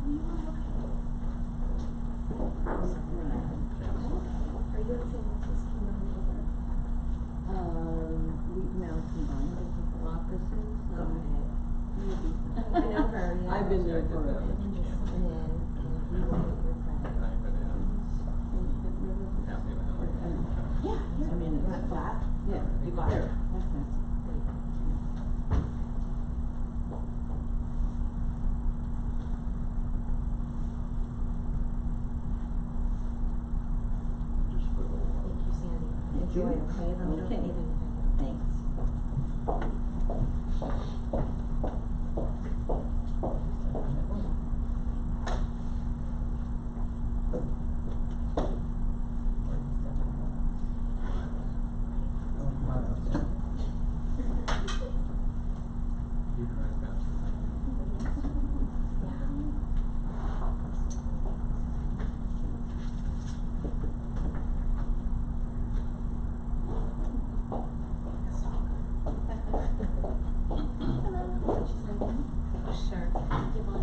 We've now combined a couple offices. Go ahead. I know her, yeah. I've been there for a And then you work with your friend. Yeah, I mean, it's flat. Yeah. You got it. Okay. Thank you, Sandy. Enjoy, okay? Don't Okay. need anything. Thanks. Sure. Give on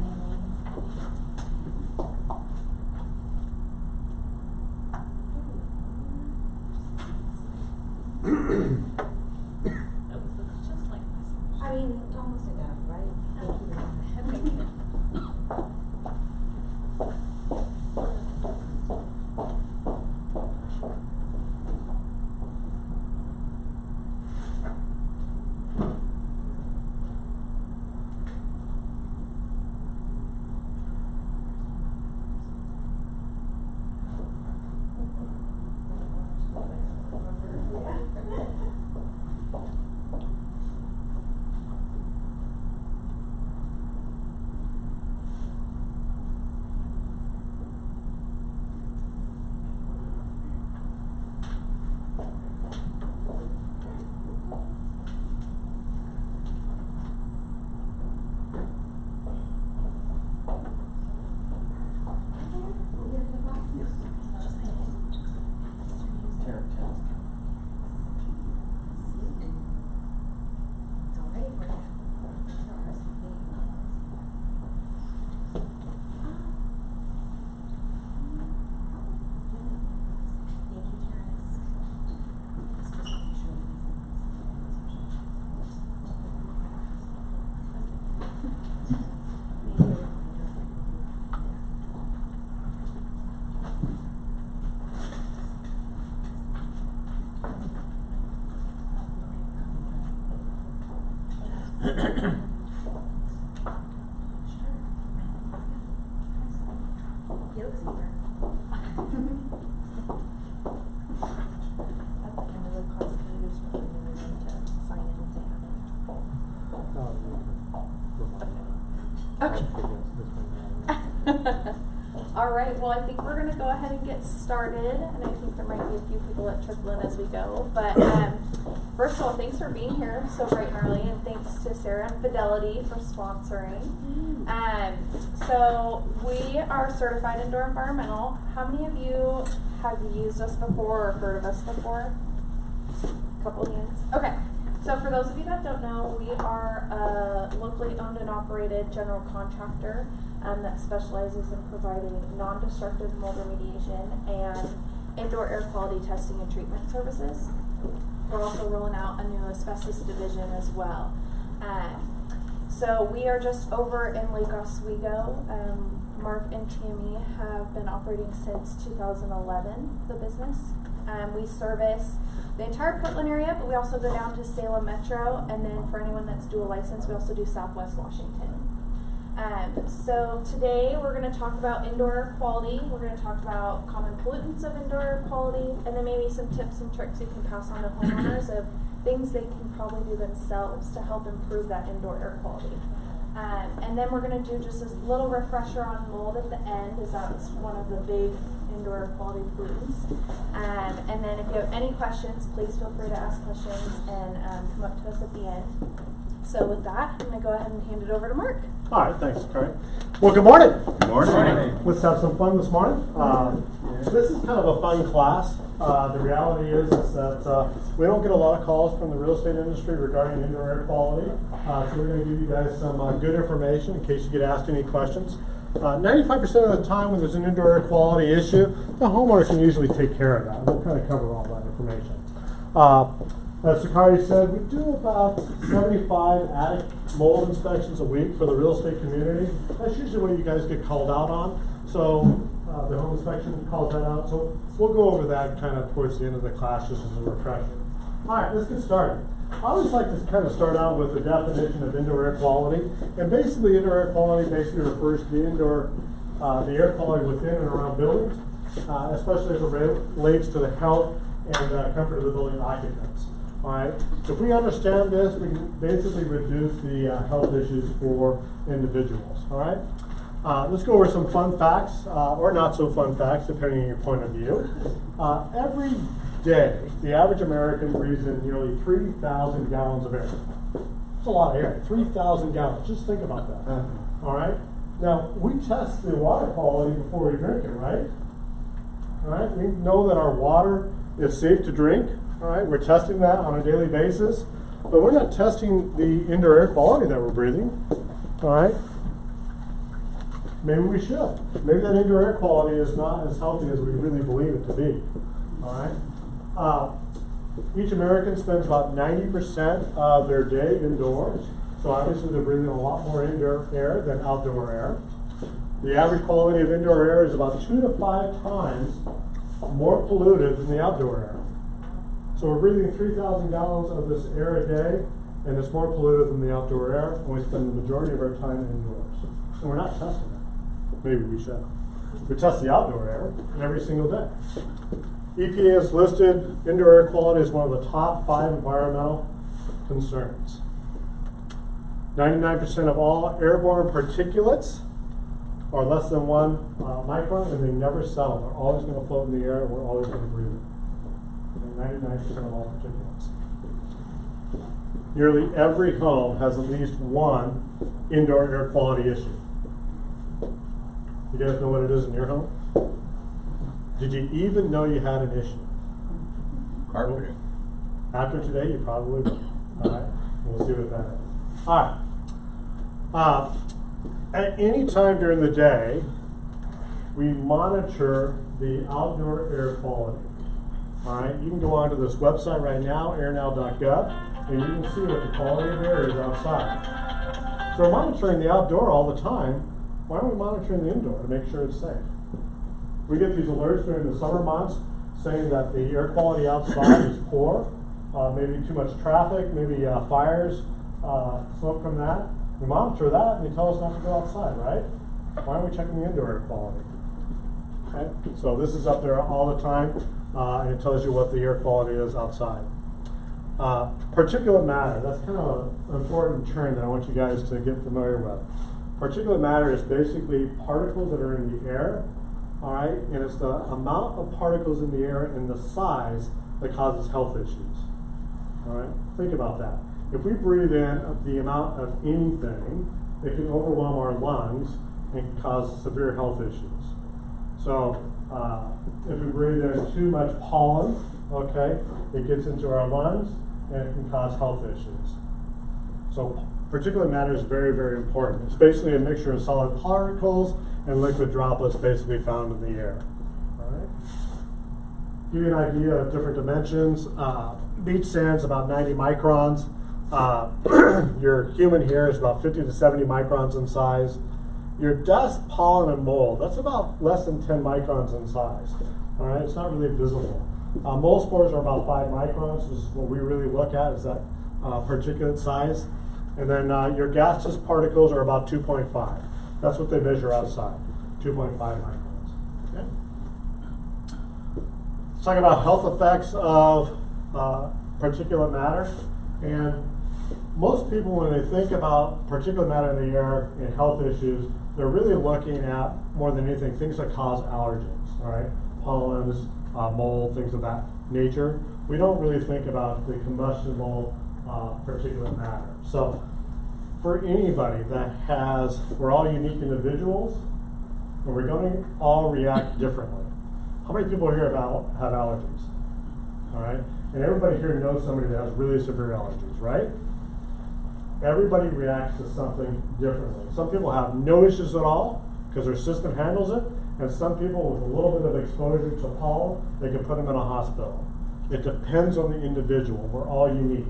That looks just like this. I mean, it's almost enough, right? Thank you. Thank you. It's all ready for you. Thank you, Terrence. It looks easier. At the end of the class, can you just remember to sign in and say Okay. All right, well, I think we're gonna go ahead and get started, and I think there might be a few people that trickle in as we go, but, first of all, thanks for being here so bright and early, and thanks to Sarah and Fidelity for sponsoring. So we are certified indoor environmental. How many of you have used us before or heard of us before? Couple hands. Okay. So for those of you that don't know, we are a locally owned and operated general contractor that specializes in providing non-destructive mold remediation and indoor air quality testing and treatment services. We're also rolling out a new asbestos division as well. So we are just over in Lake Oswego. Mark and Tammy have been operating since 2011, the business. We service the entire Portland area, but we also go down to Salem Metro, and then for anyone that's dual license, we also do Southwest Washington. So today we're going to talk about indoor air quality. We're going to talk about common pollutants of indoor air quality, and then maybe some tips and tricks you can pass on to homeowners of things they can probably do themselves to help improve that indoor air quality. And then we're going to do just this little refresher on mold at the end, as that's one of the big indoor air quality pollutants. And then if you have any questions, please feel free to ask questions and come up to us at the end. So with that, I'm going to go ahead and hand it over to Mark. All right, thanks, Carrie. Well, good morning. Good morning. Let's have some fun this morning. This is kind of a fun class. The reality is that we don't get a lot of calls from the real estate industry regarding indoor air quality. So we're going to give you guys some good information in case you get asked any questions. 95% of the time when there's an indoor air quality issue, the homeowner can usually take care of that. We'll kind of cover all that information. As Sakari said, we do about 75 attic mold inspections a week for the real estate community. That's usually what you guys get called out on. So the home inspection calls that out. So we'll go over that kind of towards the end of the class just as a refresher. All right, let's get started. I always like to kind of start out with the definition of indoor air quality. And basically, indoor air quality basically refers to the air quality within and around buildings, especially as it relates to the health and comfort of the building occupants. All right. If we understand this, we can basically reduce the health issues for individuals. All right. Let's go over some fun facts, or not so fun facts, depending on your point of view. Every day, the average American breathes in nearly 3,000 gallons of air. That's a lot of air. 3,000 gallons. Just think about that. All right. Now we test the water quality before we drink it, right? All right. We know that our water is safe to drink. All right, we're testing that on a daily basis, but we're not testing the indoor air quality that we're breathing. All right, maybe we should. Maybe that indoor air quality is not as healthy as we really believe it to be. All right, each American spends about 90% of their day indoors, so obviously they're breathing a lot more indoor air than outdoor air. The average quality of indoor air is about 2 to 5 times more polluted than the outdoor air. So we're breathing 3,000 gallons of this air a day, and it's more polluted than the outdoor air, and we spend the majority of our time indoors. And we're not testing it. Maybe we should. We test the outdoor air every single day. EPA has listed indoor air quality as one of the top 5 environmental concerns. 99% of all airborne particulates are less than 1 micron, and they never settle. They're always going to float in the air, and we're always going to breathe it. 99% of all particulates. Nearly every home has at least one indoor air quality issue. You guys know what it is in your home? Did you even know you had an issue? Carpeting. After today, you probably will. All right, we'll see what that is. All right. At any time during the day, we monitor the outdoor air quality. All right, you can go onto this website right now, airnow.gov, and you can see what the quality of air is outside. So we're monitoring the outdoor all the time. Why aren't we monitoring the indoor to make sure it's safe? We get these alerts during the summer months saying that the air quality outside is poor, maybe too much traffic, maybe fires, smoke from that. We monitor that and they tell us not to go outside, right? Why aren't we checking the indoor air quality? Okay, so this is up there all the time. And it tells you what the air quality is outside. Particulate matter, that's kind of an important term that I want you guys to get familiar with. Particulate matter is basically particles that are in the air, all right? And it's the amount of particles in the air and the size that causes health issues, all right? Think about that. If we breathe in the amount of anything, it can overwhelm our lungs and cause severe health issues. So, if we breathe in too much pollen, okay, it gets into our lungs and it can cause health issues. So particulate matter is very, very important. It's basically a mixture of solid particles and liquid droplets basically found in the air. All right. Give you an idea of different dimensions. Beach sand's about 90 microns. Your human hair is about 50 to 70 microns in size. Your dust, pollen, and mold, that's about less than 10 microns in size. All right, it's not really visible. Mold spores are about 5 microns. This is what we really look at, is that particulate size. And then your gaseous particles are about 2.5. That's what they measure outside, 2.5 microns. Okay. Let's talk about health effects of particulate matter. And most people, when they think about particulate matter in the air and health issues, they're really looking at, more than anything, things that cause allergens, all right? Pollens, mold, things of that nature. We don't really think about the combustible particulate matter. So for anybody that has, we're all unique individuals, and we're going to all react differently. How many people here have allergies? All right? And everybody here knows somebody that has really severe allergies, right? Everybody reacts to something differently. Some people have no issues at all, because their system handles it, and some people with a little bit of exposure to pollen, they can put them in a hospital. It depends on the individual. We're all unique,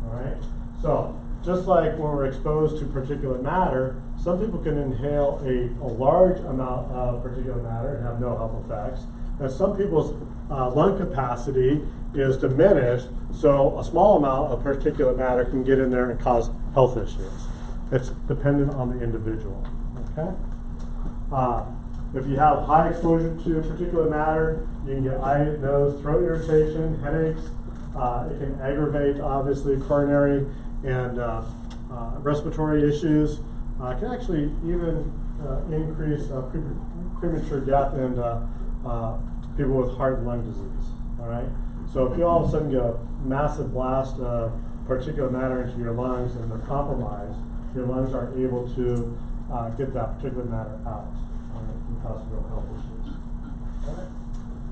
all right? So, just like when we're exposed to particulate matter, some people can inhale a large amount of particulate matter and have no health effects, and some people's lung capacity is diminished, so a small amount of particulate matter can get in there and cause health issues. It's dependent on the individual, okay? If you have high exposure to particulate matter, you can get eye, nose, throat irritation, headaches. It can aggravate, obviously, coronary and respiratory issues. It can actually even increase premature death in people with heart and lung disease, all right? So if you all of a sudden get a massive blast of particulate matter into your lungs and they're compromised, your lungs aren't able to get that particulate matter out. It can cause real health issues.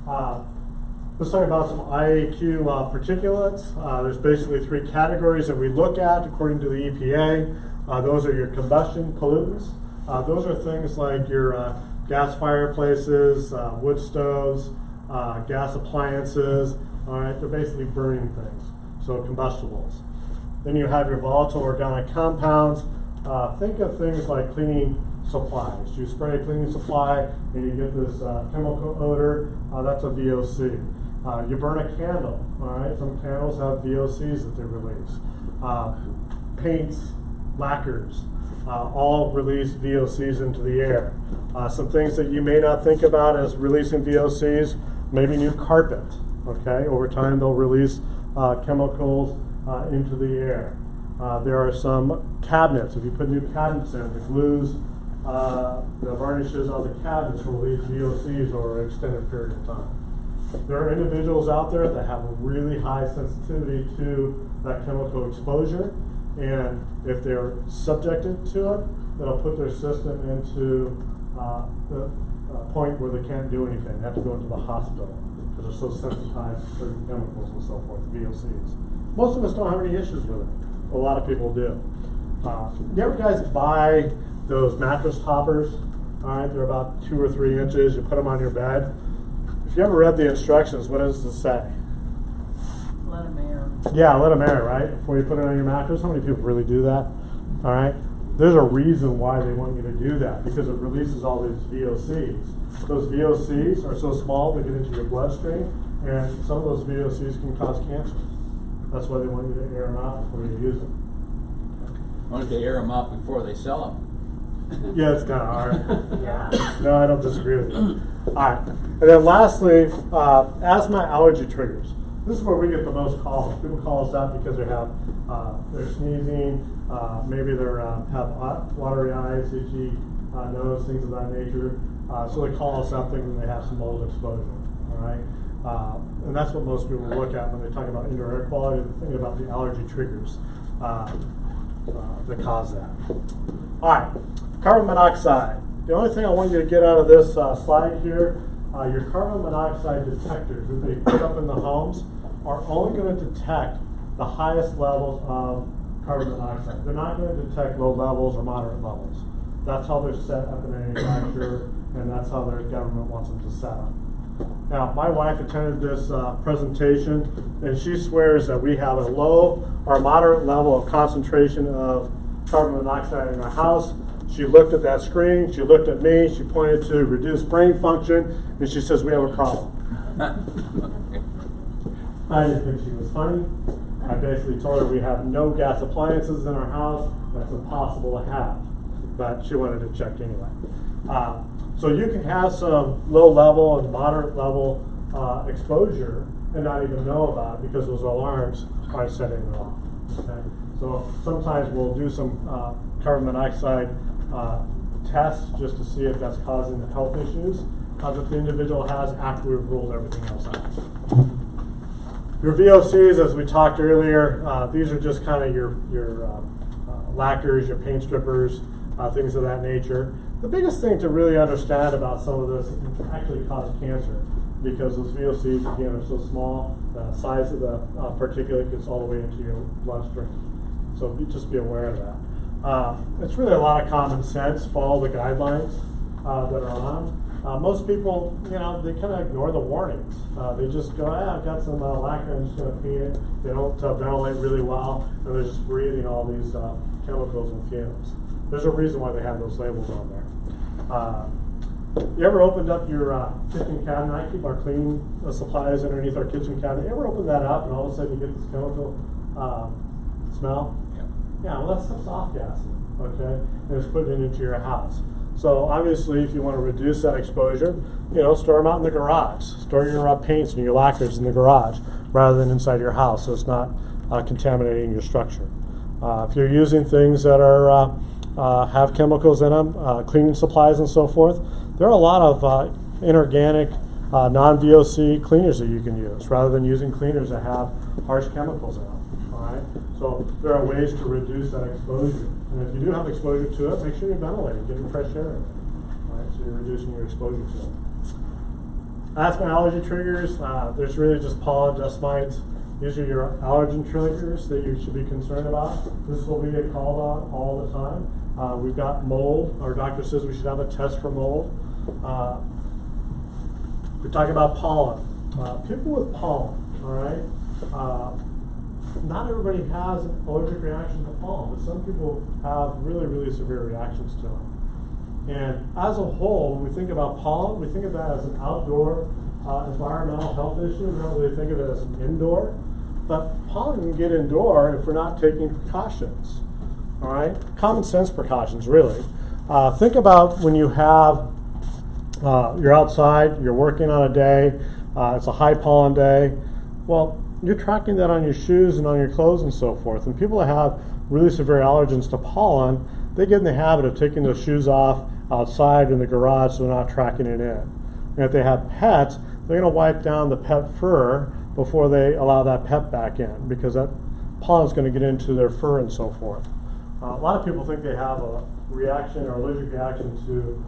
All right. Let's talk about some IAQ particulates. There's basically 3 categories that we look at according to the EPA. Those are your combustion pollutants. Those are things like your gas fireplaces, wood stoves, gas appliances. All right, they're basically burning things, so combustibles. Then you have your volatile organic compounds. Think of things like cleaning supplies. You spray a cleaning supply and you get this chemical odor, that's a VOC. You burn a candle, all right? Some candles have VOCs that they release. Paints, lacquers, all release VOCs into the air. Some things that you may not think about as releasing VOCs, maybe new carpet, okay? Over time they'll release chemicals into the air. There are some cabinets. If you put new cabinets in, the glues, the varnishes on the cabinets will release VOCs over an extended period of time. There are individuals out there that have a really high sensitivity to that chemical exposure, and if they're subjected to it, it'll put their system into the point where they can't do anything. They have to go into the hospital because they're so sensitized to certain chemicals and so forth, VOCs. Most of us don't have any issues with it. A lot of people do. You ever guys buy those mattress toppers? All right, they're about 2 or 3 inches. You put them on your bed. If you ever read the instructions, what does it say? Let them air. Yeah, let them air, right? Before you put it on your mattress. How many people really do that? All right. There's a reason why they want you to do that, because it releases all these VOCs. Those VOCs are so small they get into your bloodstream, and some of those VOCs can cause cancer. That's why they want you to air them out before you use them. Why don't they air them out before they sell them? Yeah, it's kind of hard. Yeah. No, I don't disagree with you. All right. And then lastly, asthma allergy triggers. This is where we get the most calls. People call us out because they're sneezing, maybe they have watery eyes, itchy nose, things of that nature. So they call us out thinking they have some mold exposure. All right. And that's what most people look at when they talk about indoor air quality. They're thinking about the allergy triggers that cause that. All right. Carbon monoxide. The only thing I want you to get out of this slide here, your carbon monoxide detectors that they put up in the homes are only going to detect the highest levels of carbon monoxide. They're not going to detect low levels or moderate levels. That's how they're set at the manufacturer, and that's how their government wants them to set up. Now, my wife attended this presentation, and she swears that we have a low or moderate level of concentration of carbon monoxide in our house. She looked at that screen, she looked at me, she pointed to reduced brain function, and she says, we have a problem. I didn't think she was funny. I basically told her we have no gas appliances in our house. That's impossible to have. But she wanted to check anyway. So you can have some low level and moderate level exposure and not even know about it because those alarms aren't setting it off. Okay? So sometimes we'll do some carbon monoxide tests just to see if that's causing the health issues that the individual has after we've ruled everything else out. Your VOCs, as we talked earlier, these are just kind of your lacquers, your paint strippers, things of that nature. The biggest thing to really understand about some of this, it can actually cause cancer because those VOCs, again, are so small, the size of the particulate gets all the way into your bloodstream. So just be aware of that. It's really a lot of common sense. Follow the guidelines. that are on them. Most people, you know, they kind of ignore the warnings. They just go, I've got some lacquer, I'm just going to clean it. They don't ventilate really well, and they're just breathing all these chemicals and fumes. There's a reason why they have those labels on there. You ever opened up your kitchen cabinet? I keep our cleaning supplies underneath our kitchen cabinet. You ever open that up and all of a sudden you get this chemical smell? Yeah, well, that's some soft gas, okay? And it's putting it into your house. So obviously, if you want to reduce that exposure, you know, store them out in the garage. Store your paints and your lacquers in the garage rather than inside your house, so it's not contaminating your structure. If you're using things that are have chemicals in them, cleaning supplies and so forth, there are a lot of inorganic, non-VOC cleaners that you can use rather than using cleaners that have harsh chemicals in them. All right, so there are ways to reduce that exposure. And if you do have exposure to it, make sure you're ventilating, getting fresh air in it. All right, so you're reducing your exposure to it. Asthma allergy triggers, there's really just pollen, dust mites. These are your allergen triggers that you should be concerned about. This is what we get called on all the time. We've got mold. Our doctor says we should have a test for mold. We're talking about pollen. People with pollen, all right? Not everybody has an allergic reaction to pollen, but some people have really, really severe reactions to them. And as a whole, when we think about pollen, we think of that as an outdoor environmental health issue. We don't really think of it as an indoor. But pollen can get indoor if we're not taking precautions. All right? Common sense precautions, really. Think about when you have, you're outside, you're working on a day, it's a high pollen day. Well, you're tracking that on your shoes and on your clothes and so forth. And people that have really severe allergens to pollen, they get in the habit of taking those shoes off outside in the garage so they're not tracking it in. And if they have pets, they're going to wipe down the pet fur before they allow that pet back in, because that pollen is going to get into their fur and so forth. A lot of people think they have a reaction or allergic reaction to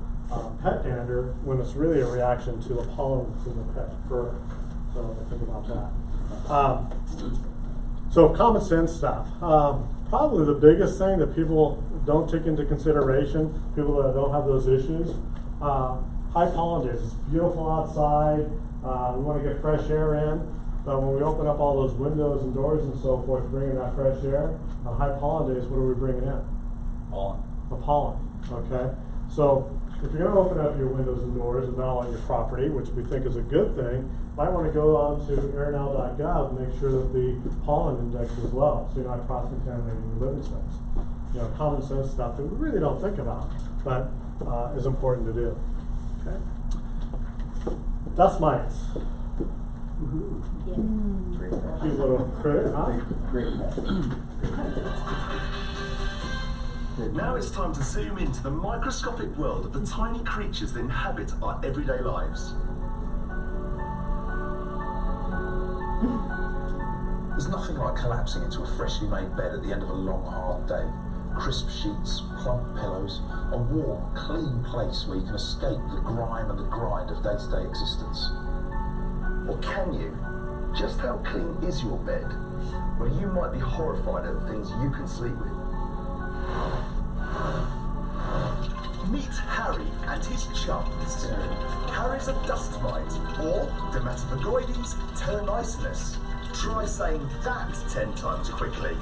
pet dander when it's really a reaction to the pollen that's in the pet fur. So think about that. So common sense stuff. Probably the biggest thing that people don't take into consideration, people that don't have those issues, high pollen days. It's beautiful outside. We want to get fresh air in. But when we open up all those windows and doors and so forth, bringing that fresh air, on high pollen days, what are we bringing in? Pollen. The pollen, okay? So if you're going to open up your windows and doors and ventilate your property, which we think is a good thing, you might want to go on to airnow.gov and make sure that the pollen index is low, so you're not cross-contaminating your living space. You know, common sense stuff that we really don't think about, but is important to do. Okay? Dust mites. Cute little critter, huh? Great. Now it's time to zoom into the microscopic world of the tiny creatures that inhabit our everyday lives. There's nothing like collapsing into a freshly made bed at the end of a long, hard day. Crisp sheets, plump pillows, a warm, clean place where you can escape the grime and the grind of day-to-day existence. Or can you? Just how clean is your bed? Well, you might be horrified at the things you can sleep with. Meet Harry and his chums. Harry's a dust mite, or dermatophagоides ternicinus. Try saying that 10 times quickly.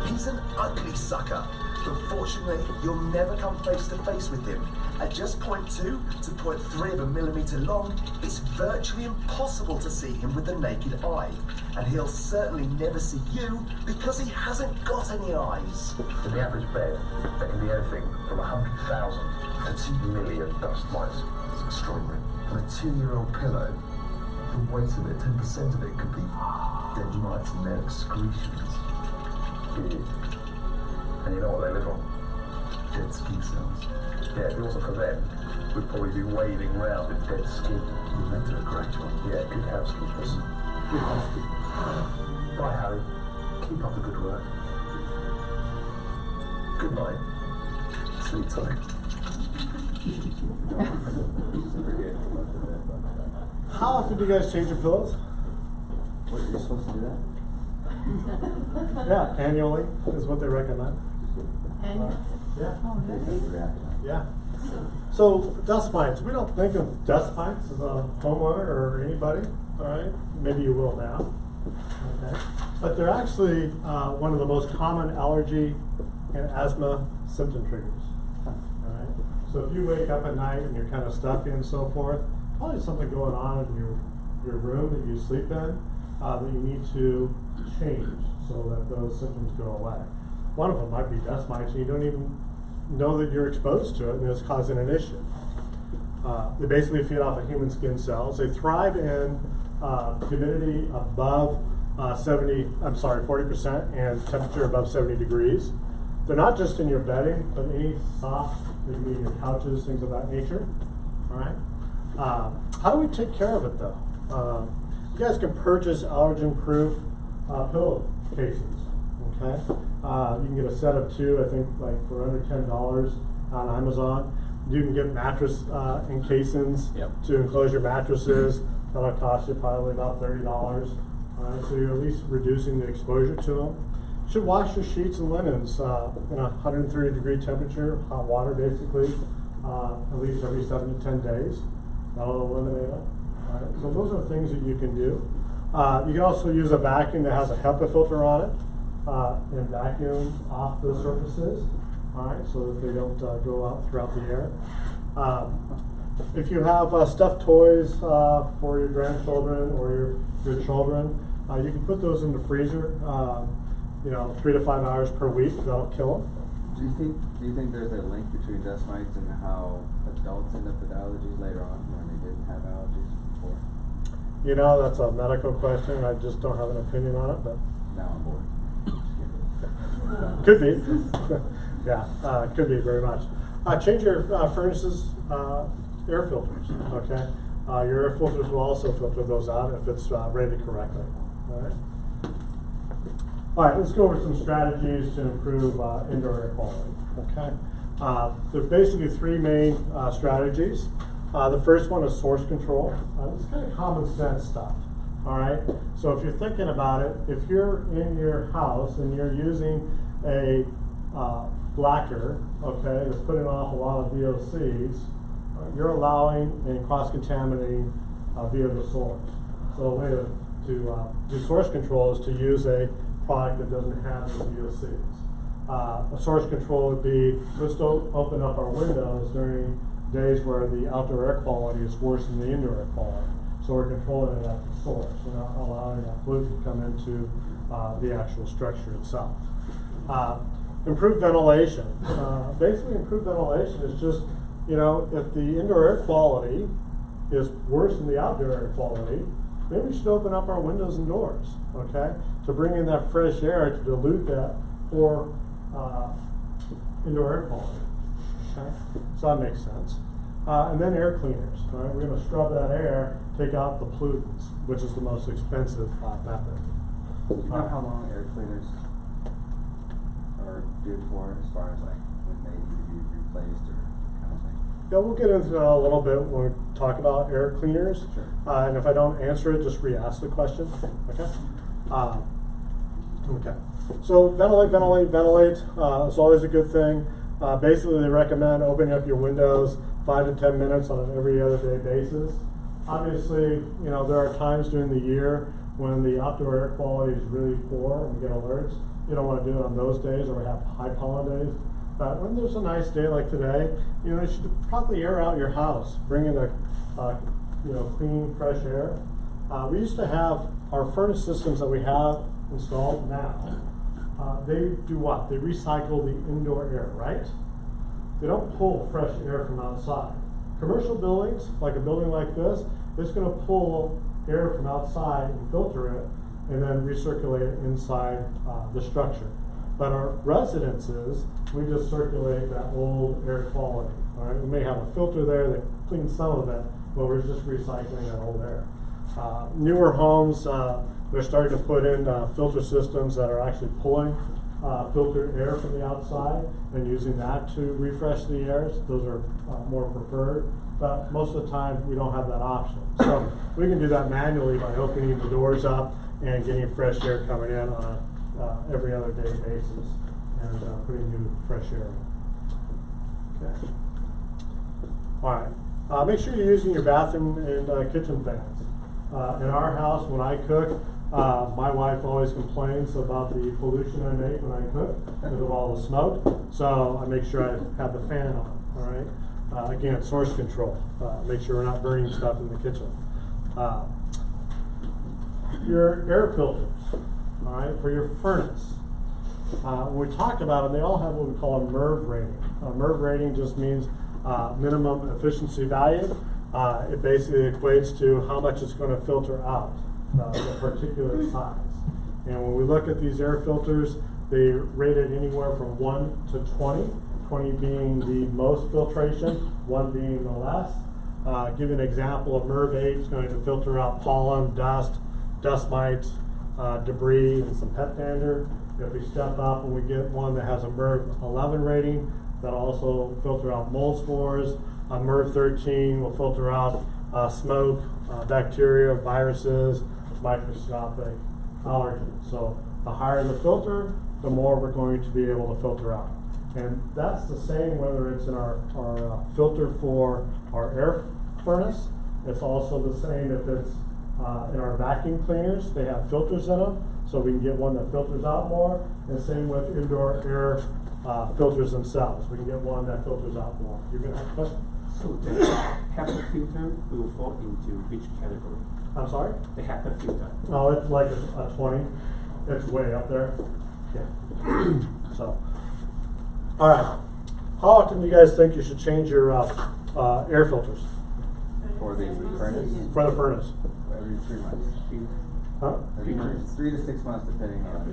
He's an ugly sucker, but fortunately you'll never come face to face with him. At just 0.2 to 0.3 of a millimetre long, it's virtually impossible to see him with the naked eye. And he'll certainly never see you because he hasn't got any eyes. In the average bed, there can be anything from 100,000 to 2 million dust mites. It's extraordinary. On a 2-year-old pillow, the weight of it, 10% of it could be dead mites and their excretions. And you know what they live on? Dead skin cells. Yeah, if it wasn't for them, we'd probably be wading around in dead skin. You meant to a great job. Yeah, good housekeepers. Good housekeeping. Bye, Harry. Keep up the good work. Good night. Sleep tight. How often do you guys change your pillows? What, you're supposed to do that? Yeah, annually is what they recommend. And Yeah. oh, really? Yeah. So dust mites, we don't think of dust mites as a homeowner or anybody, all right? Maybe you will now, okay? But they're actually one of the most common allergy and asthma symptom triggers, all right? So if you wake up at night and you're kind of stuffy and so forth, probably something going on in your room that you sleep in that you need to change so that those symptoms go away. One of them might be dust mites and you don't even know that you're exposed to it and it's causing an issue. They basically feed off of human skin cells. They thrive in humidity above 40% and temperature above 70 degrees. They're not just in your bedding, but any soft, they can be in your couches, things of that nature. All right. How do we take care of it though? You guys can purchase allergen-proof pillow cases. Okay, you can get a set of 2, I think, like for under $10 on Amazon. You can get mattress encasings to enclose your mattresses. That'll cost you probably about $30. All right, so you're at least reducing the exposure to them. You should wash your sheets and linens in a 130-degree temperature, hot water basically, at least every 7 to 10 days. That'll eliminate it. All right, so those are things that you can do. You can also use a vacuum that has a HEPA filter on it. And vacuum off the surfaces, all right, so that they don't go out throughout the air. If you have stuffed toys for your grandchildren or your children, you can put those in the freezer, 3 to 5 hours per week. That'll kill them. Do you think there's a link between dust mites and how adults end up with allergies later on when they didn't have allergies before? That's a medical question. I just don't have an opinion on it, but Now I'm bored. could be. Yeah, could be very much. Change your furnace's air filters, okay? Your air filters will also filter those out if it's rated correctly, all right? All right, let's go over some strategies to improve indoor air quality, okay? There's basically 3 main strategies. The first one is source control. It's kind of common sense stuff. All right, so if you're thinking about it, if you're in your house and you're using a blacker, okay, that's putting off a lot of VOCs, you're allowing and cross-contaminating via the source. So a way to do source control is to use a product that doesn't have the VOCs. A source control would be, let's open up our windows during days where the outdoor air quality is worse than the indoor air quality. So we're controlling it at the source. We're not allowing that pollution to come into the actual structure itself. Improved ventilation. Basically, improved ventilation is just, if the indoor air quality is worse than the outdoor air quality, maybe we should open up our windows and doors, okay, to bring in that fresh air to dilute that poor indoor air quality. Okay, so that makes sense. And then air cleaners. All right, we're going to scrub that air, take out the pollutants, which is the most expensive method. Do you know how long air cleaners are good for, as far as like when they need to be replaced or kind of thing? Yeah, we'll get into that a little bit when we talk about air cleaners. Sure. And if I don't answer it, just re-ask the question. Okay. Okay. So ventilate. It's always a good thing. Basically, they recommend opening up your windows 5 to 10 minutes on an every other day basis. Obviously, there are times during the year when the outdoor air quality is really poor and we get alerts. You don't want to do it on those days, or we have high pollen days. But when there's a nice day like today, you should probably air out your house, bring in a clean, fresh air. We used to have our furnace systems that we have installed now. They do what? They recycle the indoor air, right? They don't pull fresh air from outside. Commercial buildings, like a building like this, it's going to pull air from outside and filter it, and then recirculate it inside the structure. But our residences, we just circulate that old air quality. All right, we may have a filter there that cleans some of it, but we're just recycling that old air. Newer homes, they're starting to put in filter systems that are actually pulling filtered air from the outside and using that to refresh the air. Those are more preferred, but most of the time we don't have that option. So we can do that manually by opening the doors up and getting fresh air coming in on a every other day basis and putting new fresh air in. Okay. All right. Make sure you're using your bathroom and kitchen fans. In our house, when I cook, my wife always complains about the pollution I make when I cook because of all the smoke. So I make sure I have the fan on. All right. Again, source control. Make sure we're not burning stuff in the kitchen. Your air filters. All right, for your furnace. When we talked about them, they all have what we call a MERV rating. A MERV rating just means minimum efficiency value. It basically equates to how much it's going to filter out, the particular size. And when we look at these air filters, they rated anywhere from 1 to 20, 20 being the most filtration, 1 being the less. Give you an example, a MERV 8 is going to filter out pollen, dust mites, debris, and some pet dander. If we step up and we get one that has a MERV 11 rating, that'll also filter out mold spores. A MERV 13 will filter out smoke, bacteria, viruses, microscopic allergens. So the higher the filter, the more we're going to be able to filter out. And that's the same whether it's in our filter for our air furnace. It's also the same if it's in our vacuum cleaners. They have filters in them, so we can get one that filters out more. And same with indoor air filters themselves. We can get one that filters out more. You're going to have a question? So the HEPA filter will fall into which category? I'm sorry? The HEPA filter. Oh, it's like a 20. It's way up there. Yeah. So, all right. How often do you guys think you should change your air filters? For the furnace? For the furnace. Every 3 months. Huh? Every 3 to 6 months, depending on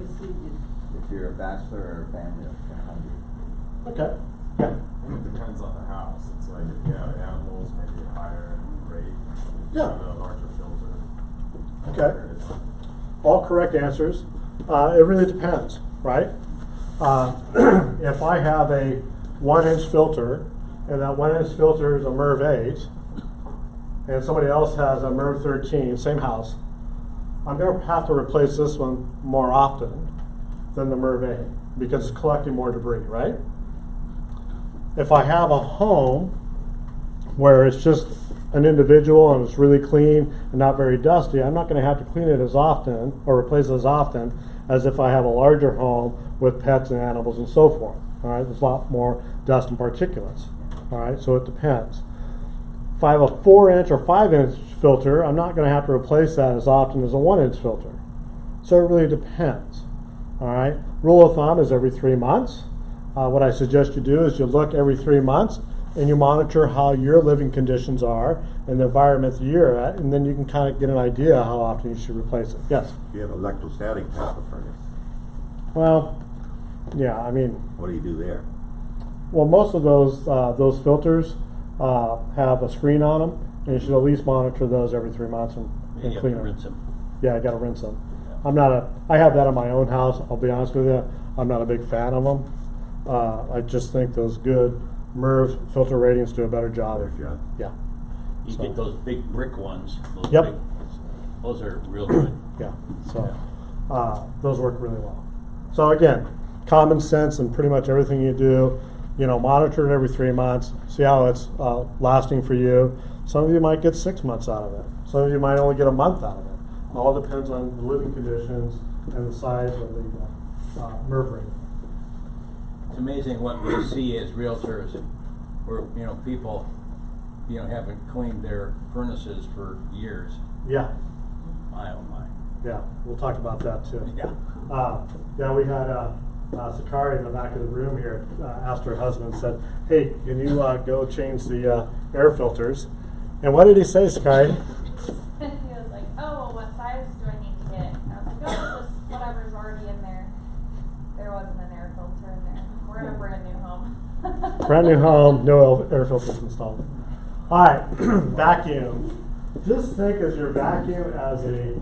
if you're a bachelor or a family. Okay. Yeah. It depends on the house. It's like if you have animals, maybe a higher rate. Yeah. A larger filter. Okay. All correct answers. It really depends, right? If I have a 1-inch filter, and that 1-inch filter is a MERV 8, and somebody else has a MERV 13, same house, I'm going to have to replace this one more often than the MERV 8 because it's collecting more debris, right? If I have a home where it's just an individual and it's really clean and not very dusty, I'm not going to have to clean it as often or replace it as often as if I have a larger home with pets and animals and so forth. All right, there's a lot more dust and particulates. All right, so it depends. If I have a 4-inch or 5-inch filter, I'm not going to have to replace that as often as a 1-inch filter. So it really depends. All right, rule of thumb is every 3 months. What I suggest you do is you look every 3 months and you monitor how your living conditions are and the environment that you're at, and then you can kind of get an idea how often you should replace it. Yes? You have electrostatic type of furnace. Well, yeah, I mean. What do you do there? Well, most of those filters have a screen on them, and you should at least monitor those every 3 months and clean them. Rinse them. Yeah, I got to rinse them. Yeah. I have that in my own house. I'll be honest with you. I'm not a big fan of them. I just think those good MERV filter ratings do a better job. Yeah. You get those big brick ones. Those Yep. Those are real good. Yeah. So those work really well. So again, common sense in pretty much everything you do. Monitor it every 3 months. See how it's lasting for you. Some of you might get 6 months out of it. Some of you might only get a month out of it. It all depends on the living conditions and the size of the MERV rating. It's amazing what we see as realtors, where people haven't cleaned their furnaces for years. Yeah. My oh my. Yeah, we'll talk about that too. Yeah. We had Sakari in the back of the room here asked her husband, said, "Hey, can you go change the air filters?" And what did he say, Sakari? He was like, "Oh, well, what size do I need to get?" And I was like, "Oh, just whatever's already in there." There wasn't an air filter in there. We're in a brand new home. Brand new home, no air filters installed. All right, vacuum. Just think of your vacuum as a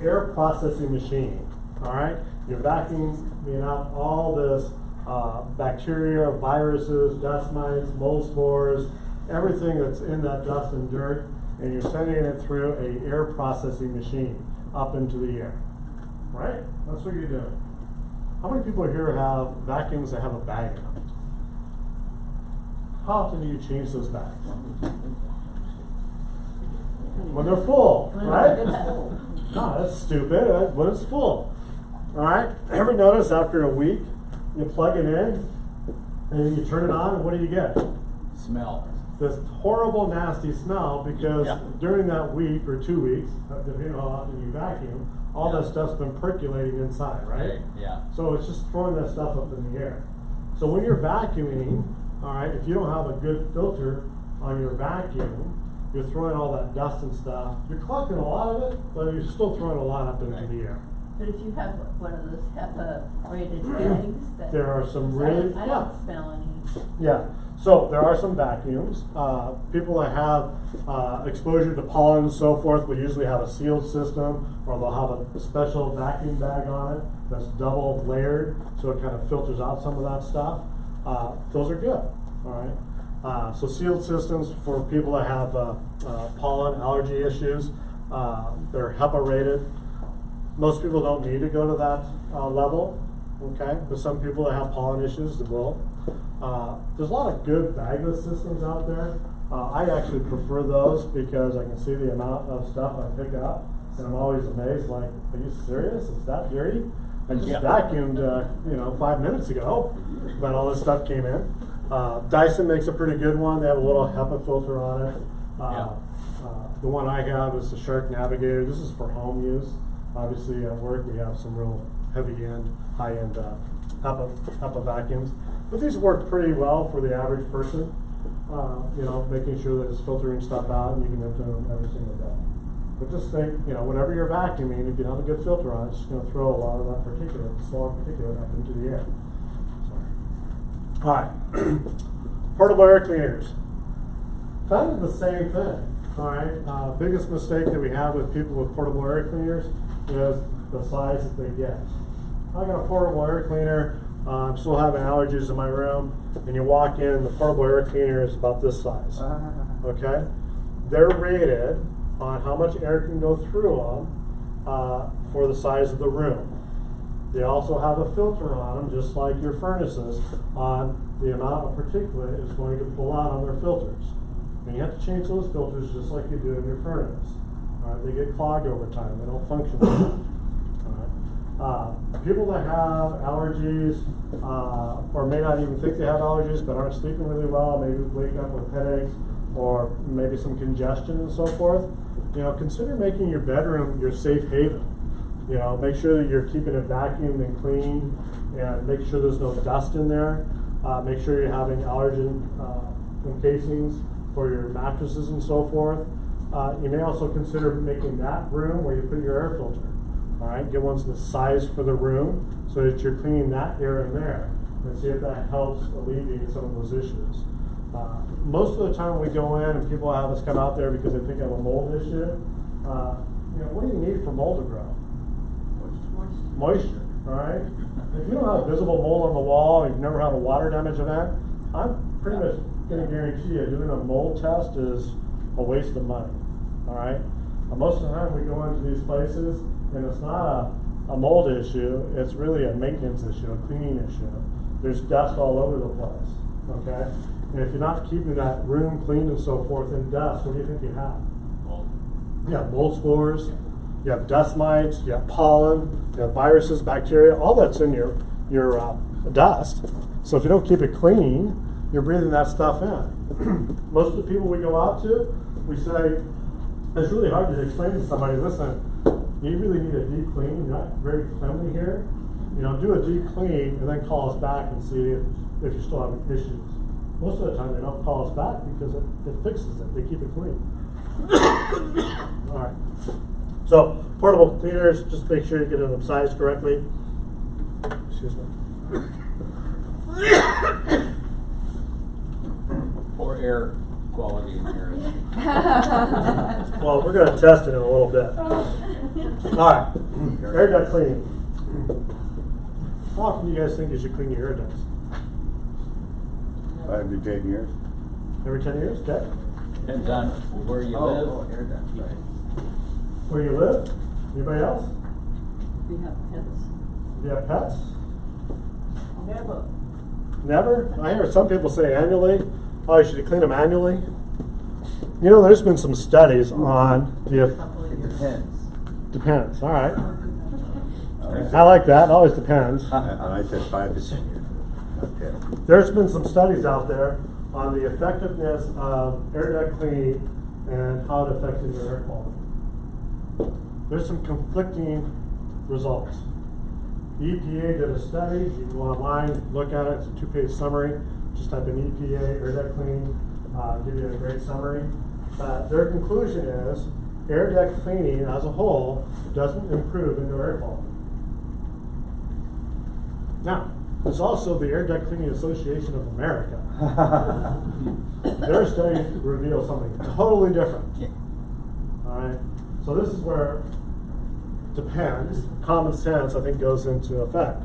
air processing machine. All right, you're vacuuming out all this bacteria, viruses, dust mites, mold spores, everything that's in that dust and dirt, and you're sending it through a air processing machine up into the air. Right? That's what you're doing. How many people here have vacuums that have a bag in them? How often do you change those bags? When they're full, right? No, that's stupid. When it's full. Alright? Ever notice after a week, you plug it in, and you turn it on, and what do you get? Smell. This horrible, nasty smell because Yeah. during that week or 2 weeks, depending on how often you vacuum, all that stuff's been percolating inside, right? Yeah. So it's just throwing that stuff up in the air. So when you're vacuuming, alright, if you don't have a good filter on your vacuum, you're throwing all that dust and stuff. You're collecting a lot of it, but you're still throwing a lot up into the air. But if you have one of those HEPA rated bags, that. There are some really, I don't smell any. Yeah, so there are some vacuums. People that have exposure to pollen and so forth will usually have a sealed system, or they'll have a special vacuum bag on it that's double layered, so it kind of filters out some of that stuff. Those are good, all right? So sealed systems for people that have pollen allergy issues, they're HEPA rated. Most people don't need to go to that level, okay? But some people that have pollen issues, they will. There's a lot of good bagless systems out there. I actually prefer those because I can see the amount of stuff I pick up, and I'm always amazed, like, are you serious? It's that dirty? I just vacuumed, 5 minutes ago, but all this stuff came in. Dyson makes a pretty good one. They have a little HEPA filter on it. The one I have is the Shark Navigator. This is for home use. Obviously, at work we have some real heavy-end, high-end HEPA vacuums. But these work pretty well for the average person. Making sure that it's filtering stuff out and you can empty them every single day. But just think, whenever you're vacuuming, if you have a good filter on, it's just going to throw a lot of that particulate, small particulate up into the air. All right, portable air cleaners. Kind of the same thing. All right, biggest mistake that we have with people with portable air cleaners is the size that they get. I got a portable air cleaner. I'm still having allergies in my room, and you walk in, the portable air cleaner is about this size. Okay, they're rated on how much air can go through them for the size of the room. They also have a filter on them, just like your furnaces, on the amount of particulate it's going to pull out on their filters. And you have to change those filters just like you do in your furnace. All right, they get clogged over time. They don't function well. People that have allergies, or may not even think they have allergies, but aren't sleeping really well, maybe wake up with headaches, or maybe some congestion and so forth, consider making your bedroom your safe haven. Make sure that you're keeping it vacuumed and clean, and make sure there's no dust in there. Make sure you're having allergen encasings for your mattresses and so forth. You may also consider making that room where you put your air filter. All right, get one's the size for the room so that you're cleaning that air in there, and see if that helps alleviate some of those issues. Most of the time we go in and people have us come out there because they think I have a mold issue. What do you need for mold to grow? Moisture, all right? If you don't have visible mold on the wall, and you've never had a water damage event, I'm pretty much going to guarantee you doing a mold test is a waste of money, all right? Most of the time we go into these places and it's not a mold issue, it's really a maintenance issue, a cleaning issue. There's dust all over the place, okay? And if you're not keeping that room clean and so forth and dust, what do you think you have? Mold. You have mold spores, you have dust mites, you have pollen, you have viruses, bacteria, all that's in your dust. So if you don't keep it clean, you're breathing that stuff in. Most of the people we go out to, we say, it's really hard to explain to somebody, listen, you really need a deep clean, you're not very cleanly here. Do a deep clean and then call us back and see if you're still having issues. Most of the time they don't call us back because it fixes it, they keep it clean. All right. So, portable cleaners, just make sure you get them sized correctly. Excuse me. Poor air quality in here. Well, we're going to test it in a little bit. All right, air duct cleaning. How often do you guys think you should clean your air ducts? Every 10 years. Every 10 years? Okay. Depends on where you live. Air ducts, right. Where you live? Anybody else? We have pets. Do you have pets? Never. Never? I hear some people say annually. Oh, should you clean them annually? You know, there's been some studies on the. It depends. Depends. All right. I like that. It always depends. And I said 5 to 10 years, not 10. There's been some studies out there on the effectiveness of air duct cleaning and how it affects your air quality. There's some conflicting results. The EPA did a study. You can go online, look at it. It's a 2-page summary. Just type in EPA air duct cleaning, give you a great summary. Their conclusion is air duct cleaning as a whole doesn't improve indoor air quality. Now, there's also the Air Duct Cleaning Association of America. Their studies reveal something totally different. All right. So this is where depends. Common sense, I think, goes into effect.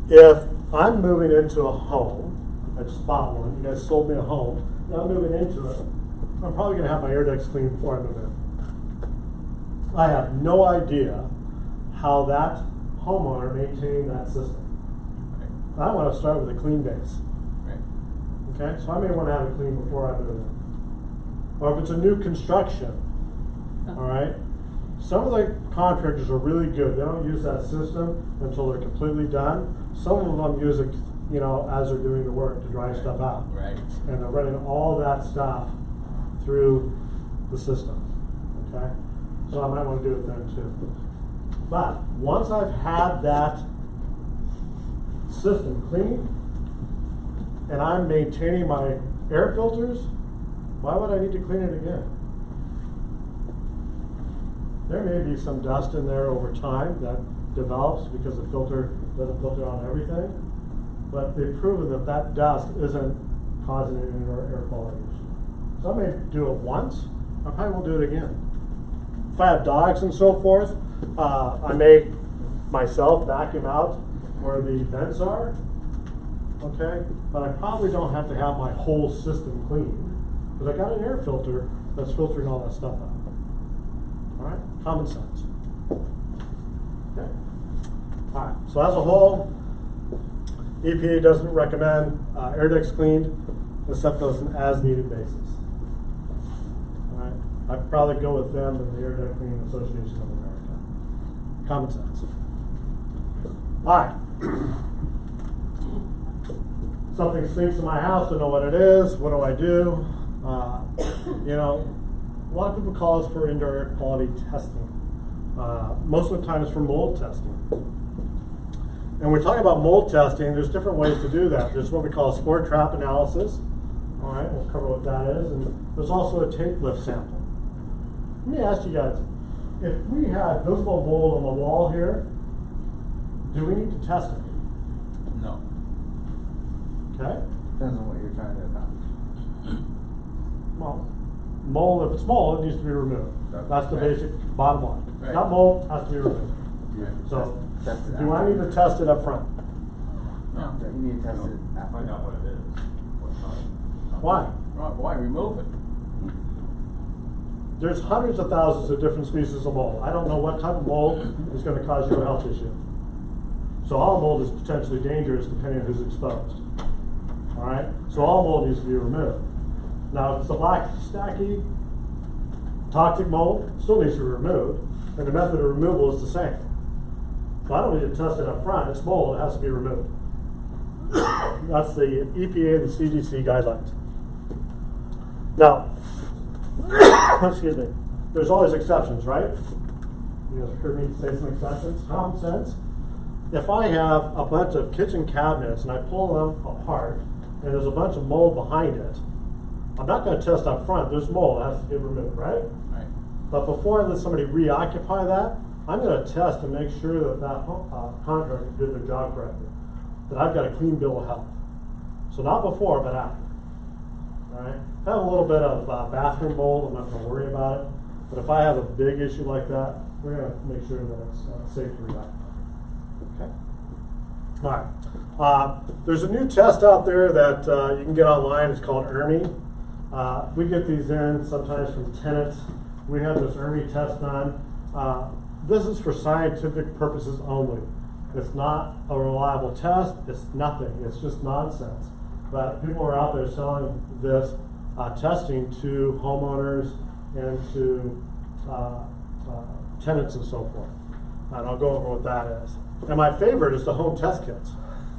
If I'm moving into a home, I just bought one. You guys sold me a home. And I'm moving into it. I'm probably going to have my air ducts cleaned before I move in. I have no idea how that homeowner maintained that system. I want to start with a clean base. Okay, so I may want to have it clean before I move in. Or if it's a new construction, all right, some of the contractors are really good. They don't use that system until they're completely done. Some of them use it, you know, as they're doing the work to dry stuff out. Right. And they're running all that stuff through the system. Okay, so I might want to do it then too. But once I've had that system clean and I'm maintaining my air filters, why would I need to clean it again? There may be some dust in there over time that develops because the filter doesn't filter on everything, but they've proven that that dust isn't causing any air quality issue. So I may do it once, I probably won't do it again. If I have dogs and so forth, I may myself vacuum out where the vents are, okay? But I probably don't have to have my whole system cleaned because I got an air filter that's filtering all that stuff out. All right, common sense. Okay. All right. So as a whole, EPA doesn't recommend air ducts cleaned except on an as-needed basis. All right. I'd probably go with them and the Air Duct Cleaning Association of America. Common sense. All right. Something stinks in my house, don't know what it is. What do I do? You know, a lot of people call us for indoor air quality testing. Most of the time it's for mold testing. And we're talking about mold testing, there's different ways to do that. There's what we call spore trap analysis. All right, we'll cover what that is. And there's also a tape lift sample. Let me ask you guys, if we had visible mold on the wall here, do we need to test it? No. Okay? Depends on what you're trying to accomplish. Well, mold, if it's mold, it needs to be removed. That's the Right. basic bottom line. Right. Not mold, has to be removed. So, Test it do I out. need to test it up front? No. You need to test it after. Find out what it is. What's not. Why? Why remove it? There's hundreds of thousands of different species of mold. I don't know what type of mold is going to cause you a health issue. So all mold is potentially dangerous depending on who's exposed. All right? So all mold needs to be removed. Now, if it's a black, stacky, toxic mold, it still needs to be removed, and the method of removal is the same. So I don't need to test it up front. It's mold, it has to be removed. That's the EPA and the CDC guidelines. Now, excuse me, there's always exceptions, right? You guys heard me say some exceptions. Common sense. If I have a bunch of kitchen cabinets and I pull them apart and there's a bunch of mold behind it, I'm not going to test up front. There's mold, it has to get removed, right? Right. But before I let somebody reoccupy that, I'm going to test to make sure that that contractor did their job correctly, that I've got a clean bill of health. So not before, but after. All right. If I have a little bit of bathroom mold, I'm not going to worry about it. But if I have a big issue like that, we're going to make sure that it's safe to reoccupy. Okay. All right. There's a new test out there that you can get online. It's called ERMI. We get these in sometimes from tenants. We have this ERMI test done. This is for scientific purposes only. It's not a reliable test. It's nothing. It's just nonsense. but people are out there selling this testing to homeowners and to tenants and so forth. And I'll go over what that is. And my favorite is the home test kits.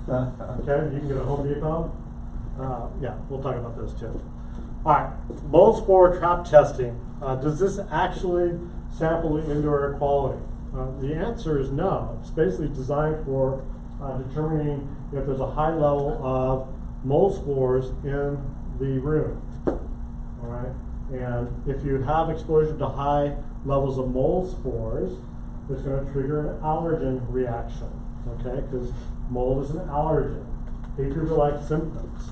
Okay, you can get a Home Depot. Yeah, we'll talk about this too. All right, mold spore trap testing. Does this actually sample the indoor air quality? The answer is no. It's basically designed for determining if there's a high level of mold spores in the room. All right, and if you have exposure to high levels of mold spores, it's going to trigger an allergen reaction. Okay, because mold is an allergen. Fever-like symptoms.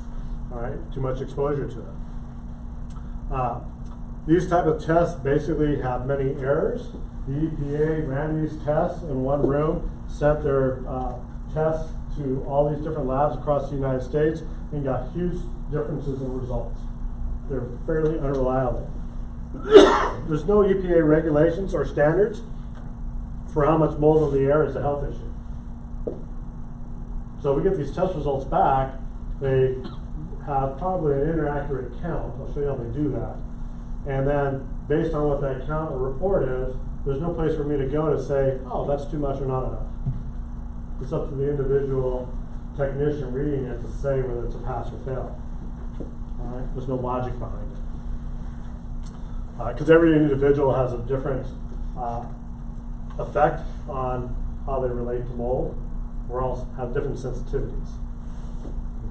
All right, too much exposure to it. These type of tests basically have many errors. The EPA ran these tests in one room, sent their tests to all these different labs across the United States, and got huge differences in results. They're fairly unreliable. There's no EPA regulations or standards for how much mold in the air is a health issue. So we get these test results back, they have probably an inaccurate count. I'll show you how they do that. And then based on what that count or report is, there's no place for me to go to say, oh, that's too much or not enough. It's up to the individual technician reading it to say whether it's a pass or fail. All right? There's no logic behind it. Because every individual has a different effect on how they relate to mold. We all have different sensitivities.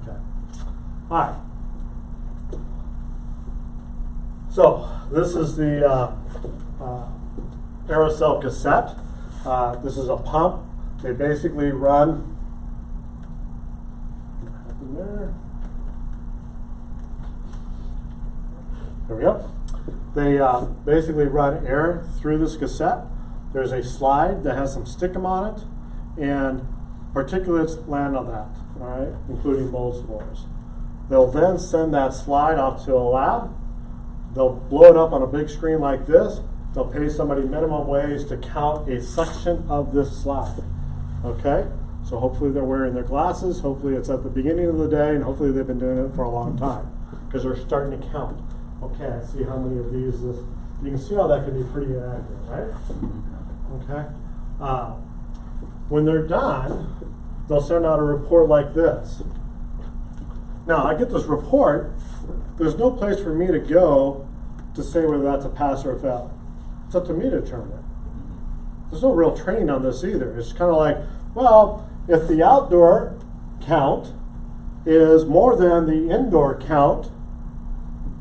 Okay. All right. So this is the aerosol cassette. This is a pump. They basically run. There we go. They basically run air through this cassette. There's a slide that has some stickum on it, and particulates land on that, all right, including mold spores. They'll then send that slide off to a lab. They'll blow it up on a big screen like this. They'll pay somebody minimum wage to count a section of this slide, okay? So hopefully they're wearing their glasses. Hopefully it's at the beginning of the day, and hopefully they've been doing it for a long time because they're starting to count. Okay, I see how many of these this. You can see how that can be pretty inaccurate, right? Okay. When they're done, they'll send out a report like this. Now, I get this report. There's no place for me to go to say whether that's a pass or a fail. It's up to me to determine it. There's no real training on this either. It's kind of like, well, if the outdoor count is more than the indoor count,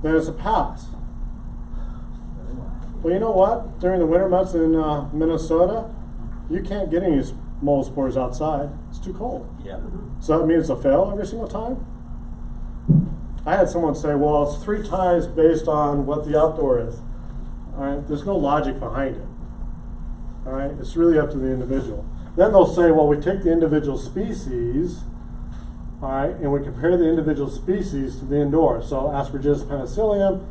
then it's a pass. Well, you know what? During the winter months in Minnesota, you can't get any mold spores outside. It's too cold. Yeah. So that means it's a fail every single time? I had someone say, well, it's 3 times based on what the outdoor is. All right, there's no logic behind it. All right, it's really up to the individual. Then they'll say, well, we take the individual species, all right, and we compare the individual species to the indoor. So Aspergillus penicillium,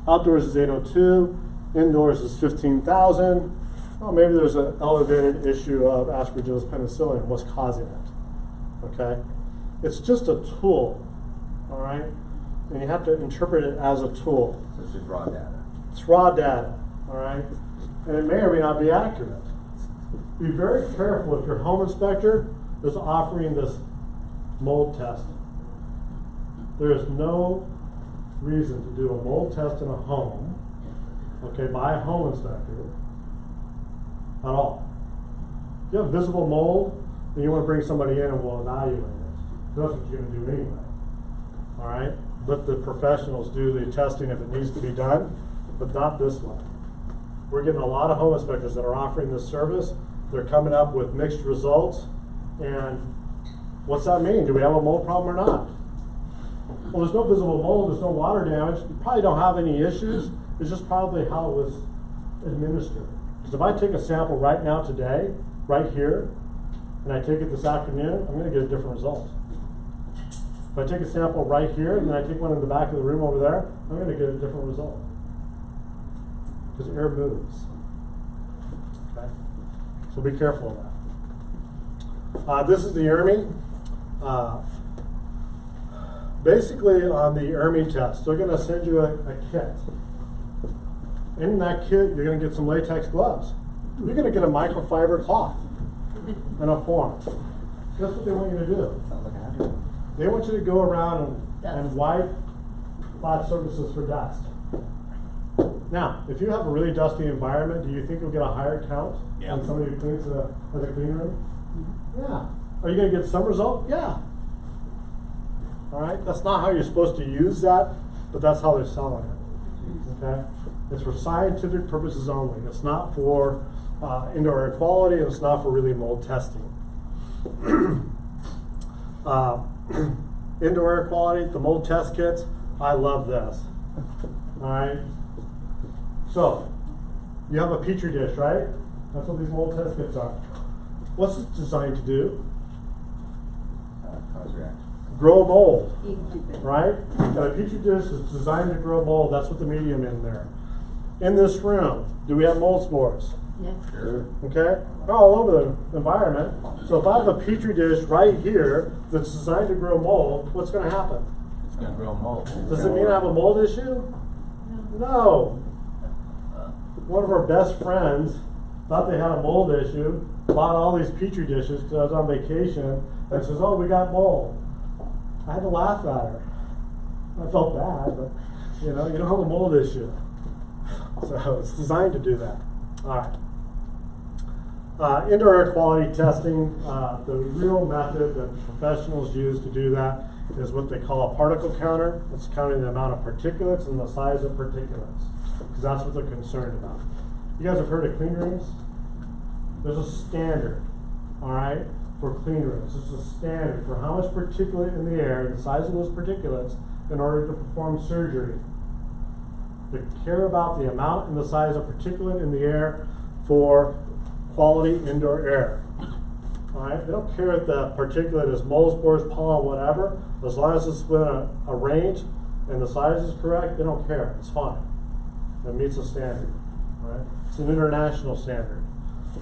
outdoors is 802, indoors is 15,000. Well, maybe there's an elevated issue of Aspergillus penicillium. What's causing it? Okay, it's just a tool, all right, and you have to interpret it as a tool. So it's just raw data. It's raw data, all right, and it may or may not be accurate. Be very careful if your home inspector is offering this mold test. There is no reason to do a mold test in a home, okay, by a home inspector at all. If you have visible mold, then you want to bring somebody in and we'll evaluate it. That's what you're going to do anyway. All right? Let the professionals do the testing if it needs to be done, but not this one. We're getting a lot of home inspectors that are offering this service. They're coming up with mixed results, and what's that mean? Do we have a mold problem or not? Well, there's no visible mold, there's no water damage. You probably don't have any issues. It's just probably how it was administered. Because if I take a sample right now today, right here, and I take it this afternoon, I'm going to get a different result. If I take a sample right here, and then I take one in the back of the room over there, I'm going to get a different result. Because air moves. Okay? So be careful of that. This is the ERMI. basically on the ERMI test, they're gonna send you a kit. In that kit, you're gonna get some latex gloves. You're gonna get a microfiber cloth and a form. That's what they want you to do. Sounds like a happy one. They want you to go around and Dust. wipe flat surfaces for dust. Now, if you have a really dusty environment, do you think you'll get a higher count Yeah. than somebody who cleans the clean room? Yeah. Are you gonna get some result? Yeah. All right, that's not how you're supposed to use that, but that's how they're selling it. Okay? It's for scientific purposes only. It's not for indoor air quality, and it's not for really mold testing. Indoor air quality, the mold test kits, I love this. All right? So, you have a petri dish, right? That's what these mold test kits are. What's it designed to do? Cause reaction. Grow mold, Incubate. right? And a petri dish is designed to grow mold. That's what the medium in there. In this room, do we have mold spores? Yeah. Sure. Okay? They're all over the environment. So if I have a petri dish right here that's designed to grow mold, what's going to happen? It's gonna grow mold. Does it mean I have a mold issue? No. One of our best friends thought they had a mold issue, bought all these petri dishes because I was on vacation, and says, "Oh, we got mold." I had to laugh at her. I felt bad, but you know, you don't have a mold issue. So it's designed to do that. All right. Indoor air quality testing, the real method that professionals use to do that is what they call a particle counter. It's counting the amount of particulates and the size of particulates, because that's what they're concerned about. You guys have heard of clean rooms? There's a standard, all right, for clean rooms. There's a standard for how much particulate in the air, the size of those particulates, in order to perform surgery. They care about the amount and the size of particulate in the air for quality indoor air. All right, they don't care if the particulate is mold spores, pollen, whatever. As long as it's within a range and the size is correct, they don't care. It's fine. It meets a standard. All right, it's an international standard.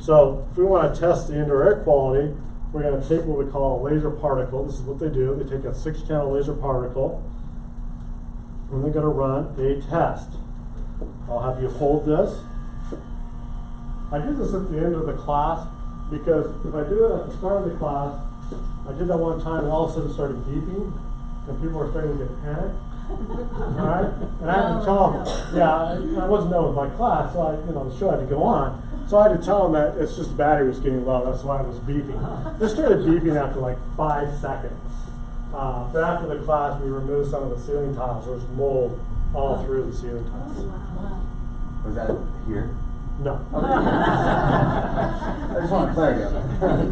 So if we want to test the indoor air quality, we're going to take what we call a laser particle. This is what they do. They take a 6-channel laser particle, and they're going to run a test. I'll have you hold this. I did this at the end of the class because if I do it at the start of the class, I did that one time and all of a sudden it started beeping and people were starting to get panicked. Alright? And I had to tell them, I wasn't done with my class, so the show had to go on. So I had to tell them that it's just the battery was getting low, that's why it was beeping. It started beeping after like 5 seconds. But after the class, we removed some of the ceiling tiles. There was mold all through the ceiling tiles. Was that here? No. I just want clarity on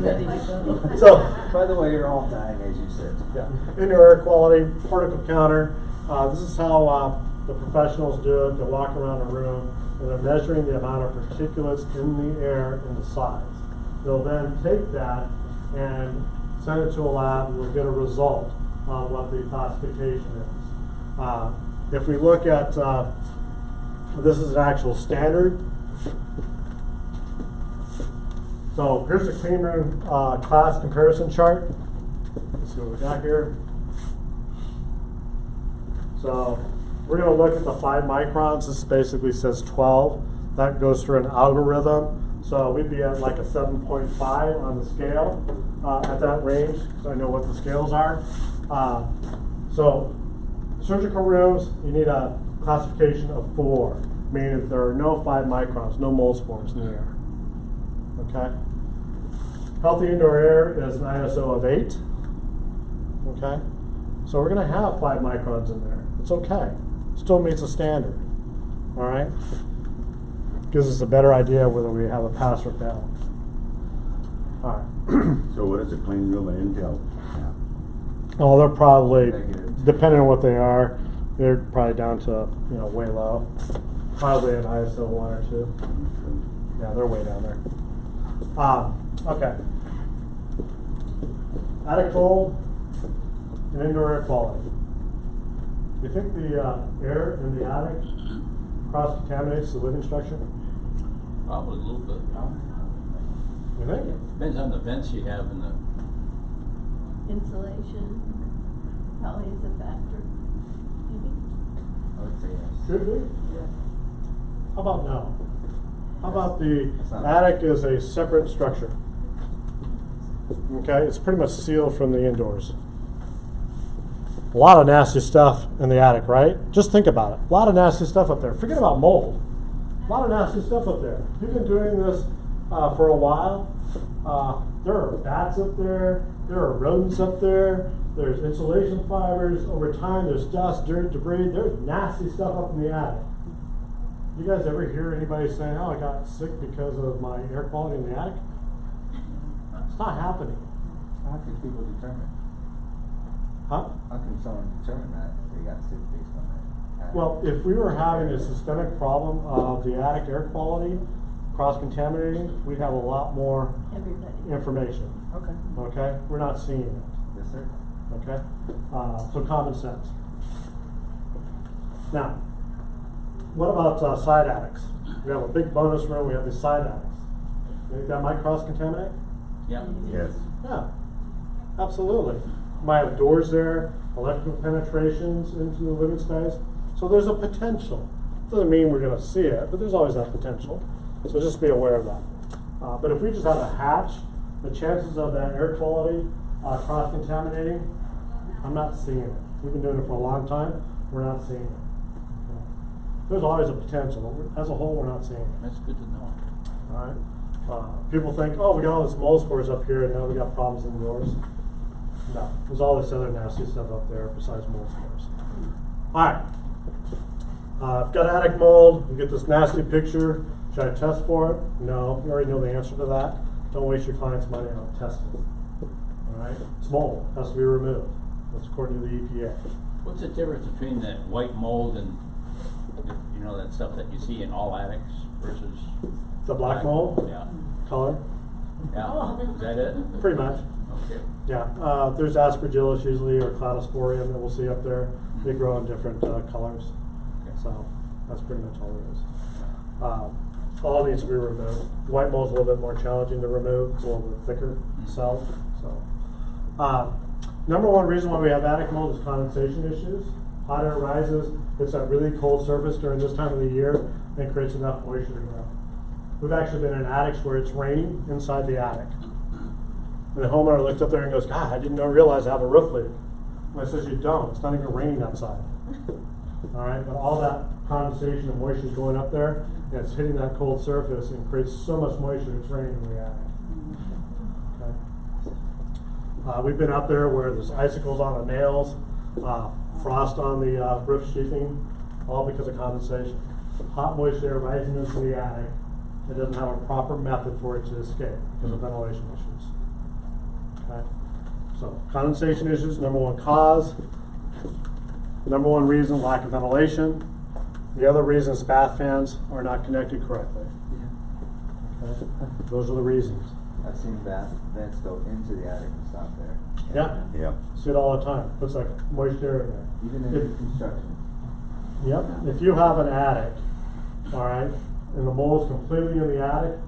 Ready to that. go. So, By the way, you're all dying as you said. yeah, indoor air quality, particle counter. This is how the professionals do it. They walk around a room and they're measuring the amount of particulates in the air and the size. They'll then take that and send it to a lab and we'll get a result on what the classification is. If we look at, this is an actual standard. So here's the clean room class comparison chart. Let's see what we got here. So we're going to look at the 5 microns. This basically says 12. That goes through an algorithm. So we'd be at like a 7.5 on the scale at that range, so I know what the scales are. So surgical rooms, you need a classification of 4, meaning that there are no 5 microns, no mold spores in the air. Okay? Healthy indoor air is an ISO of 8. Okay? So we're going to have 5 microns in there. It's okay. Still meets a standard. All right? Gives us a better idea whether we have a pass or fail. All right. So what is a clean room and Intel? Oh, they're probably, Negative. depending on what they are, they're probably down to, way low. Probably an ISO 1 or 2. Yeah, they're way down there. Okay. Attic cold and indoor air quality. Do you think the air in the attic cross-contaminates the living structure? Probably a little bit. You think? Depends on the vents you have in the. Insulation. Probably is a factor. Maybe. I would say yes. Could be. Yeah. How about no? How about the It's not- attic is a separate structure? Okay, it's pretty much sealed from the indoors. A lot of nasty stuff in the attic, right? Just think about it. A lot of nasty stuff up there. Forget about mold. A lot of nasty stuff up there. You've been doing this for a while. There are bats up there. There are rodents up there. There's insulation fibers. Over time, there's dust, dirt, debris. There's nasty stuff up in the attic. You guys ever hear anybody saying, "Oh, I got sick because of my air quality in the attic"? It's not happening. How can people determine? Huh? How can someone determine that if they got sick based on that? Well, if we were having a systemic problem of the attic air quality cross-contaminating, we'd have a lot more Everybody. information. Okay. Okay? We're not seeing it. Yes, sir. Okay? So common sense. Now, what about side attics? We have a big bonus room, we have the side attics. You think that might cross-contaminate? Yeah. Yes. Yeah, absolutely. Might have doors there, electrical penetrations into the living space. So there's a potential. Doesn't mean we're gonna see it, but there's always that potential. So just be aware of that. But if we just have a hatch, the chances of that air quality cross-contaminating, I'm not seeing it. We've been doing it for a long time, we're not seeing it. There's always a potential, but as a whole, we're not seeing it. That's good to know. All right. People think, oh, we got all this mold spores up here, and now we got problems indoors. No, there's all this other nasty stuff up there besides mold spores. All right. I've got attic mold. You get this nasty picture. Should I test for it? No. You already know the answer to that. Don't waste your client's money on testing. All right. It's mold. It has to be removed. That's according to the EPA. What's the difference between that white mold and, you know, that stuff that you see in all attics versus The black mold? Yeah. Color? Yeah. Is that it? Pretty much. Okay. Yeah, there's aspergillus usually, or cladosporium that we'll see up there. They grow in different colors. Okay. So that's pretty much all there is. All needs to be removed. White mold's a little bit more challenging to remove. It's a little bit thicker cell. So, number one reason why we have attic mold is condensation issues. Hot air rises, hits that really cold surface during this time of the year, and creates enough moisture to grow. We've actually been in attics where it's raining inside the attic. And the homeowner looked up there and goes, "God, I didn't realize I have a roof leak." And I says, "You don't. It's not even raining outside." All right, but all that condensation and moisture is going up there, and it's hitting that cold surface and creates so much moisture it's raining in the attic. Okay. We've been up there where there's icicles on the nails, frost on the roof sheathing, all because of condensation. Hot moisture rising into the attic. It doesn't have a proper method for it to escape because of ventilation issues. Okay. So condensation issues, number one cause. Number one reason, lack of ventilation. The other reason is bath fans are not connected correctly. Okay. Those are the reasons. I've seen vents go into the attic and stop there. Yeah. Yeah. See it all the time. Looks like moisture in there. Even in new construction. Yep. If you have an attic, all right, and the mold's completely in the attic,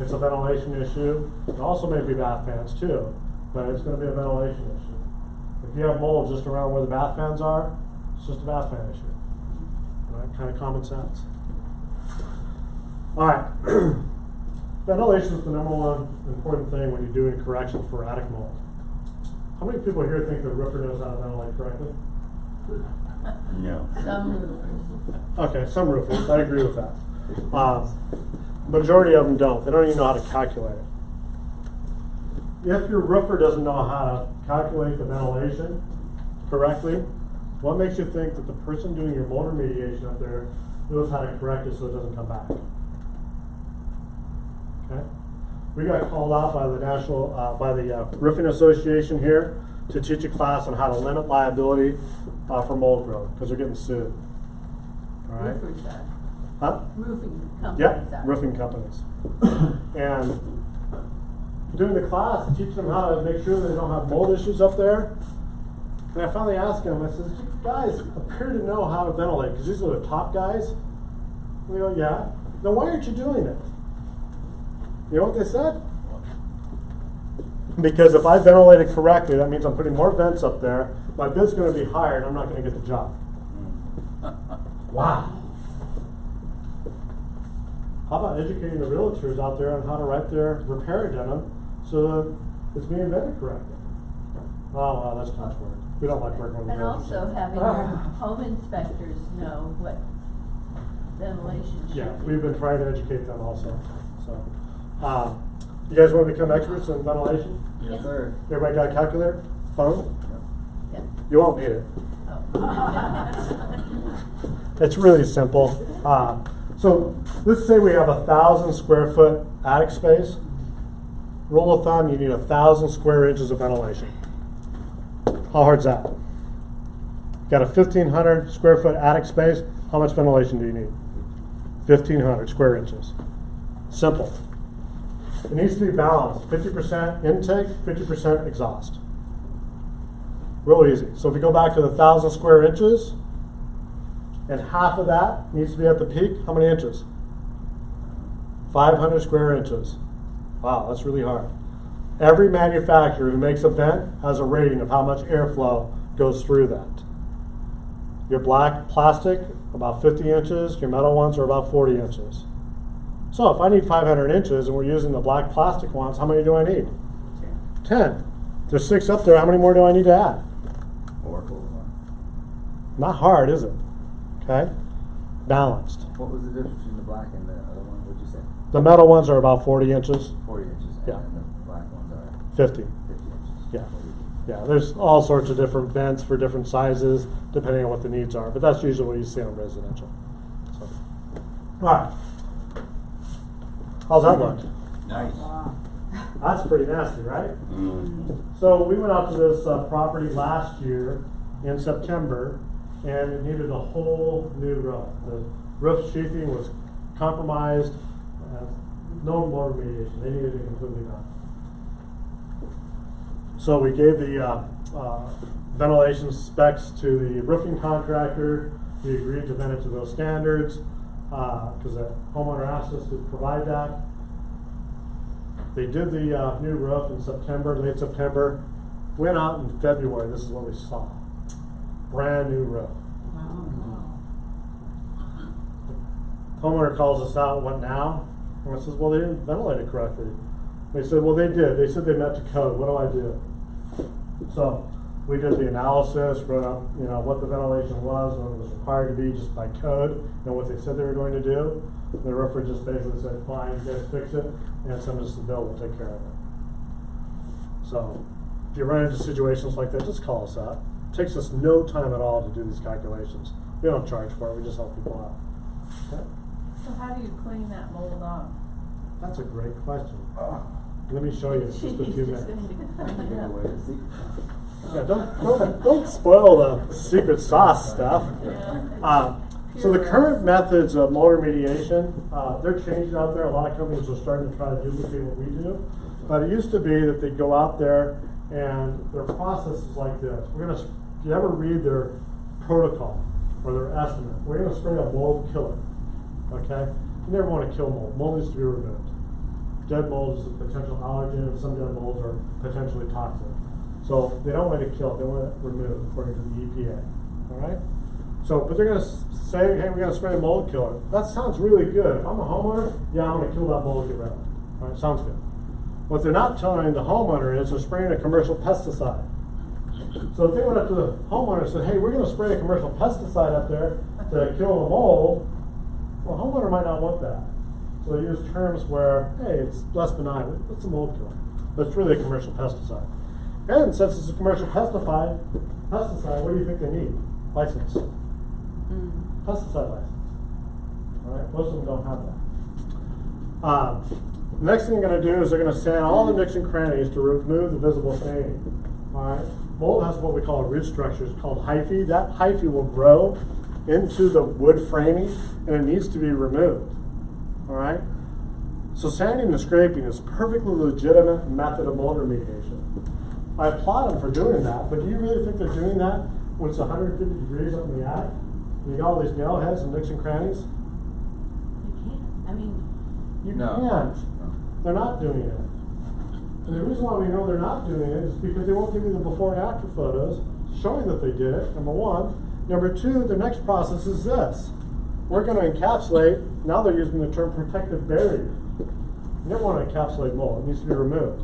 it's a ventilation issue. It also may be bath fans too, but it's going to be a ventilation issue. If you have mold just around where the bath fans are, it's just a bath fan issue. All right, kind of common sense. All right. Ventilation is the number one important thing when you're doing correction for attic mold. How many people here think the roofer knows how to ventilate correctly? No. Some roofers. Okay, some roofers, I agree with that. Majority of them don't. They don't even know how to calculate it. If your roofer doesn't know how to calculate the ventilation correctly, what makes you think that the person doing your mold remediation up there knows how to correct it so it doesn't come back? Okay. We got called out by the Roofing Association here to teach a class on how to limit liability for mold growth because they're getting sued. All right. Roofers are. Huh? Roofing companies Yep, are. roofing companies. And doing the class, teaching them how to make sure they don't have mold issues up there. And I finally asked them, I said, "You guys appear to know how to ventilate, because these are the top guys." And they go, "Yeah." "Then why aren't you doing it?" You know what they said? Because if I ventilate it correctly, that means I'm putting more vents up there, my bid's gonna be higher, and I'm not gonna get the job. Wow. How about educating the realtors out there on how to write their repair addendum so that it's being vetted correctly? Oh, wow, that's much work. We don't like working with the And realtors. also having your home inspectors know what ventilation should be. Yeah, we've been trying to educate them also, so. You guys wanna become experts in ventilation? Yes, sir. Everybody got a calculator? Phone? Yeah. You won't need it. Oh. It's really simple. So let's say we have 1,000 square foot attic space. Rule of thumb, you need 1,000 square inches of ventilation. How hard's that? Got a 1,500 square foot attic space. How much ventilation do you need? 1,500 square inches. Simple. It needs to be balanced. 50% intake, 50% exhaust. Real easy. So if we go back to the 1,000 square inches, and half of that needs to be at the peak, how many inches? 500 square inches. Wow, that's really hard. Every manufacturer who makes a vent has a rating of how much airflow goes through that. Your black plastic, about 50 inches. Your metal ones are about 40 inches. So if I need 500 inches and we're using the black plastic ones, how many do I need? 10. There's 6 up there. How many more do I need to add? 4. Not hard, is it? Okay? Balanced. What was the difference between the black and the other one? What'd you say? The metal ones are about 40 inches. 40 inches. Yeah. And the black ones are 50. 50 inches. Yeah. Yeah, there's all sorts of different vents for different sizes, depending on what the needs are. But that's usually what you see on residential. So. All right. How's that look? Nice. That's pretty nasty, right? Mm. So we went out to this property last year in September, and it needed a whole new roof. The roof sheathing was compromised, no more remediation. They needed it completely done. So we gave the ventilation specs to the roofing contractor. We agreed to vent it to those standards because the homeowner asked us to provide that. They did the new roof in September, late September. Went out in February. This is what we saw. Brand new roof. Homeowner calls us out, what now? And I says, well, they didn't ventilate it correctly. They said, well, they did. They said they met the code. What do I do? So we did the analysis, wrote out, what the ventilation was, what it was required to be just by code, and what they said they were going to do. The roofer just basically said, fine, you guys fix it, and send us the bill, we'll take care of it. So if you run into situations like that, just call us out. It takes us no time at all to do these calculations. We don't charge for it, we just help people out. Okay? So how do you clean that mold off? That's a great question. Let me show you in just a few minutes. Give away the secret. Yeah, don't spoil the secret sauce stuff. So the current methods of mold remediation, they're changing out there. A lot of companies are starting to try to duplicate what we do. But it used to be that they'd go out there and their process is like this. If you ever read their protocol or their estimate, we're gonna spray a mold killer. Okay? You never want to kill mold. Mold needs to be removed. Dead mold is a potential allergen, and some dead molds are potentially toxic. So they don't want to kill it, they want it removed according to the EPA. Alright? So, but they're going to say, hey, we're going to spray a mold killer. That sounds really good. If I'm a homeowner, yeah, I'm going to kill that mold and get rid of it. Alright, sounds good. What they're not telling the homeowner is they're spraying a commercial pesticide. So if they went up to the homeowner and said, hey, we're going to spray a commercial pesticide up there to kill the mold, well, the homeowner might not want that. So they use terms where, hey, it's less benign. It's a mold killer. But it's really a commercial pesticide. And since it's a commercial pesticide, what do you think they need? License. Pesticide license. All right, most of them don't have that. The next thing they're going to do is they're going to sand all the nooks and crannies to remove the visible staining. All right, mold has what we call a root structure. It's called hyphae. That hyphae will grow into the wood framing, and it needs to be removed. All right. So sanding and scraping is a perfectly legitimate method of mold remediation. I applaud them for doing that, but do you really think they're doing that when it's 150 degrees up in the attic? And you got all these nail heads and nooks and crannies? You can't. I mean, You No. can't. They're not doing it. And the reason why we know they're not doing it is because they won't give you the before and after photos showing that they did it, number one. Number two, the next process is this. We're going to encapsulate, now they're using the term protective barrier. You never want to encapsulate mold, it needs to be removed.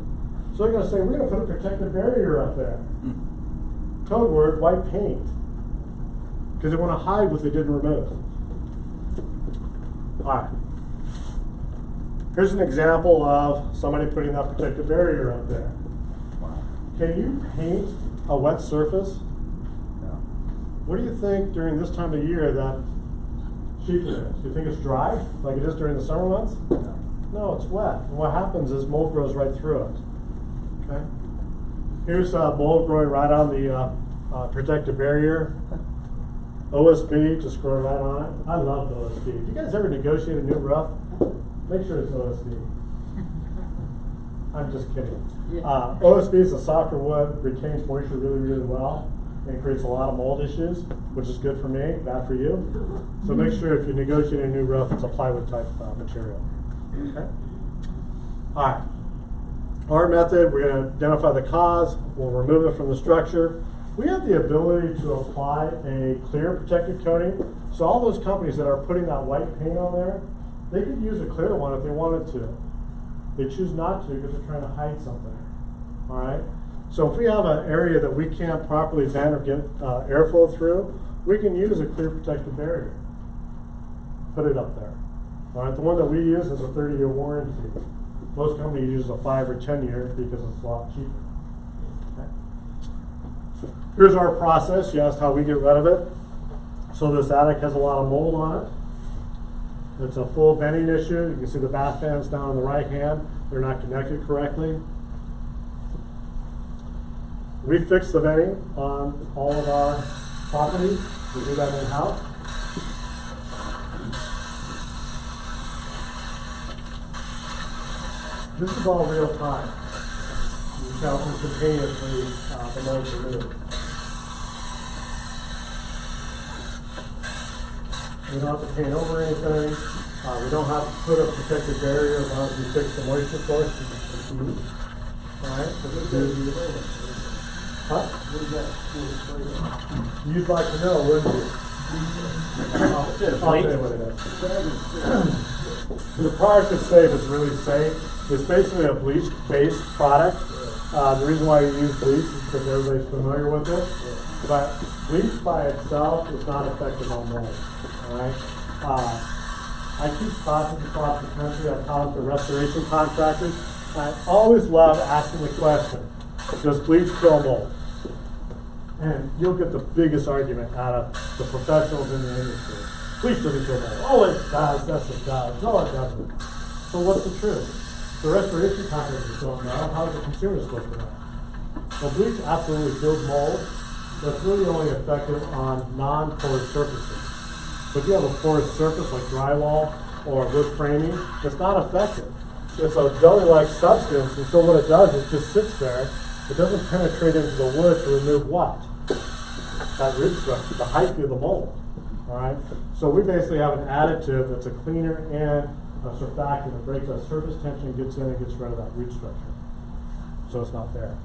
So they're going to say, we're going to put a protective barrier up there. Code word, white paint. Because they want to hide what they didn't remove. Alright. Here's an example of somebody putting that protective barrier up there. Can you paint a wet surface? No. What do you think during this time of year that sheet is? Do you think it's dry, like it is during the summer months? No. No, it's wet. And what happens is mold grows right through it. Okay? Here's mold growing right on the protective barrier. OSB, just growing right on it. I love the OSB. If you guys ever negotiate a new roof, make sure it's OSB. I'm just kidding. OSB is a softer wood, retains moisture really, really well, and creates a lot of mold issues, which is good for me, bad for you. So make sure if you negotiate a new roof, it's a plywood type material. Okay? All right. Our method, we're going to identify the cause, we'll remove it from the structure. We have the ability to apply a clear protective coating. So all those companies that are putting that white paint on there, they could use a clear one if they wanted to. They choose not to because they're trying to hide something. All right? So if we have an area that we can't properly vent or get airflow through, we can use a clear protective barrier. Put it up there. All right? The one that we use is a 30-year warranty. Most companies use a 5 or 10 year because it's a lot cheaper. Okay. Here's our process. You asked how we get rid of it. So this attic has a lot of mold on it. It's a full venting issue. You can see the bath fans down on the right hand. They're not connected correctly. We fix the venting on all of our properties. We do that in-house. This is all real time. You can tell instantaneously the mold's removed. We don't have to paint over anything. We don't have to put a protective barrier as long as we fix the moisture source. Alright, so this is huh? You'd like to know, wouldn't you? I'll tell you what it is. The product is safe, it's really safe. It's basically a bleach-based product. The reason why you use bleach is because everybody's familiar with it. But bleach by itself is not effective on mold. Alright? I teach classes across the country. I taught the restoration contractors. I always love asking the question, does bleach kill mold? And you'll get the biggest argument out of the professionals in the industry. Bleach doesn't kill mold. Oh, it does. Yes, it does. No, it doesn't. So what's the truth? The restoration contractors don't know. How is the consumer supposed to know? Well, bleach absolutely kills mold, but it's really only effective on non-porous surfaces. But if you have a porous surface like drywall or wood framing, it's not effective. It's a jelly-like substance, and so what it does is it just sits there. It doesn't penetrate into the wood to remove what? That root structure, the height of the mold. All right. So we basically have an additive that's a cleaner and a surfactant that breaks that surface tension, gets in and gets rid of that root structure. So it's not there.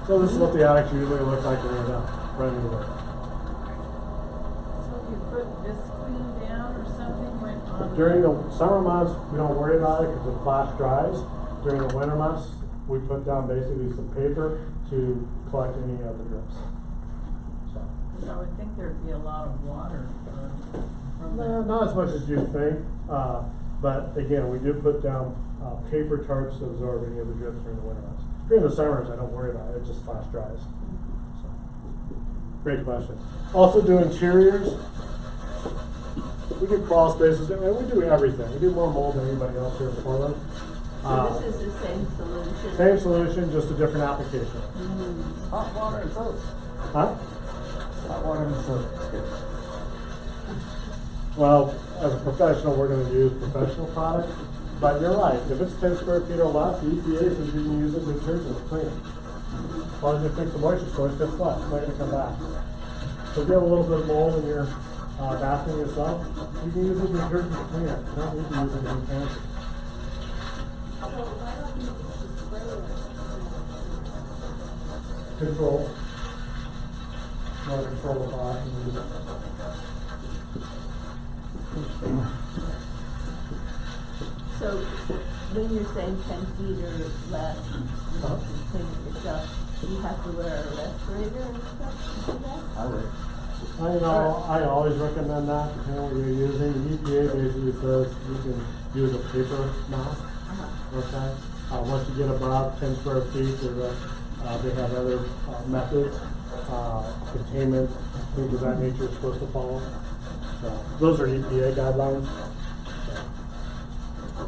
So this is what the attics usually look like when they're done. Brand new work. So you put this clean down or something when on During the summer months, we don't worry about it because it flash dries. During the winter months, we put down basically some paper to collect any of the drips. So. I would think there'd be a lot of water from that. Not as much as you think, but again, we do put down paper tarps to absorb any of the drips during the winter months. During the summers, I don't worry about it; it just flash dries. So. Great question. Also, do interiors. We do crawl spaces, and we do everything. We do more mold than anybody else here in Portland. So this is the same solution? Same solution, just a different application. Hot water and soap. Huh? Hot water and soap. Well, as a professional, we're going to use professional products. But you're right. If it's 10 square feet or less, the EPA says you can use it with detergent to clean it. As long as you fix the moisture source, guess what? It's not going to come back. So if you have a little bit of mold in your bathroom yourself, you can use a detergent to clean it. You don't need to use anything fancy. Control. You want to control the faucet and use it. So, when you're saying 10 feet or less, Uh-huh. you clean it yourself, you have to wear a respirator and stuff to do that? I would. I always recommend that, depending on what you're using. The EPA basically says you can use a paper mask, okay? Once you get above 10 square feet, they have other methods, containment, things of that nature is supposed to follow. So, those are EPA guidelines. So,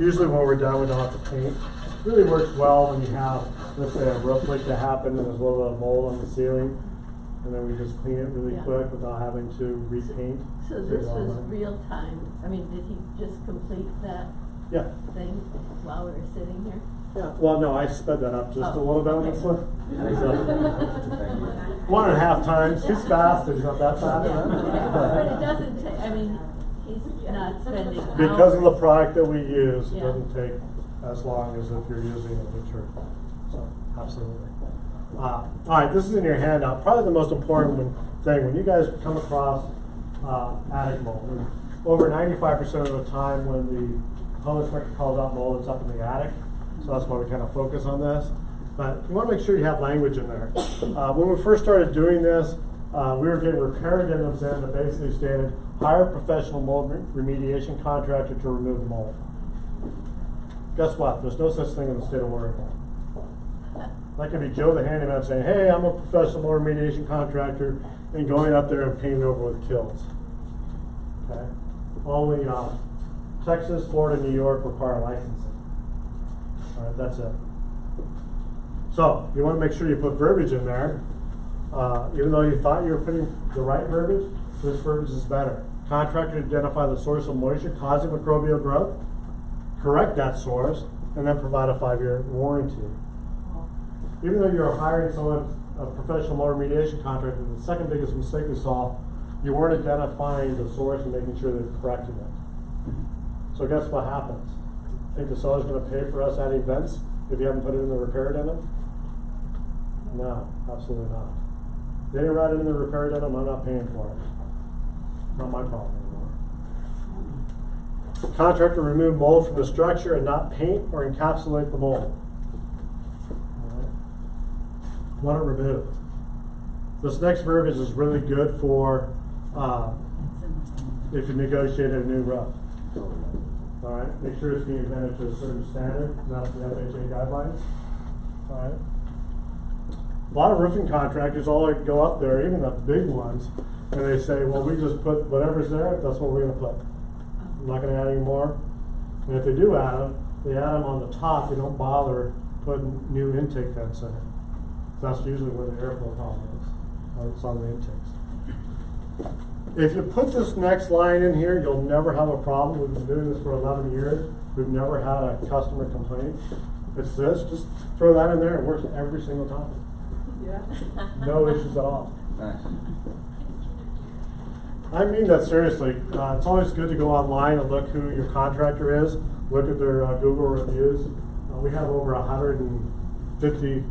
usually when we're done, we don't have to paint. It really works well when you have, let's say, a roof leak that happened and there's a little bit of mold on the ceiling. And then we just clean it really Yeah. quick without having to repaint. So this was real time, I mean, did he just complete that Yeah. thing while we were sitting here? Yeah. Well, no, I sped that up just a little bit on this one. Thank you. 1.5 times. He's fast, but he's not that fast. But it doesn't take, I mean, he's not spending hours. Because of the product that we use, it Yeah. doesn't take as long as if you're using a detergent. So, absolutely. All right, this is in your handout. Probably the most important thing when you guys come across attic mold. And over 95% of the time when the home inspector calls out mold, it's up in the attic. So that's why we kind of focus on this. But you want to make sure you have language in there. When we first started doing this, we were getting repair addendums in that basically stated, hire a professional mold remediation contractor to remove the mold. Guess what? There's no such thing in the state of Oregon. That could be Joe the handyman saying, hey, I'm a professional mold remediation contractor, and going up there and painting over with kills. Okay? Only Texas, Florida, New York require licensing. All right, that's it. So, you want to make sure you put verbiage in there. Even though you thought you were putting the right verbiage, this verbiage is better. Contractor to identify the source of moisture causing microbial growth, correct that source, and then provide a 5-year warranty. Even though you're hiring someone, a professional mold remediation contractor, the second biggest mistake we saw, you weren't identifying the source and making sure they're correcting it. So guess what happens? Think the seller's going to pay for us adding vents if you haven't put it in the repair addendum? No, absolutely not. They didn't write it in the repair addendum, I'm not paying for it. Not my problem anymore. Contractor remove mold from the structure and not paint or encapsulate the mold. Want it removed. This next verbiage is really good for if you negotiate a new roof. Alright, make sure it's being invented to a certain standard, not the FHA guidelines. Alright. A lot of roofing contractors all go up there, even the big ones, and they say, well, we just put whatever's there, that's what we're going to put. I'm not going to add any more. And if they do add them, they add them on the top. They don't bother putting new intake vents in it. That's usually where the airflow problem is. It's on the intakes. If you put this next line in here, you'll never have a problem. We've been doing this for 11 years. We've never had a customer complaint. It's this, just throw that in there, it works every single time. Yeah. No issues at all. Nice. I mean that seriously. It's always good to go online and look who your contractor is. Look at their Google reviews. We have over 150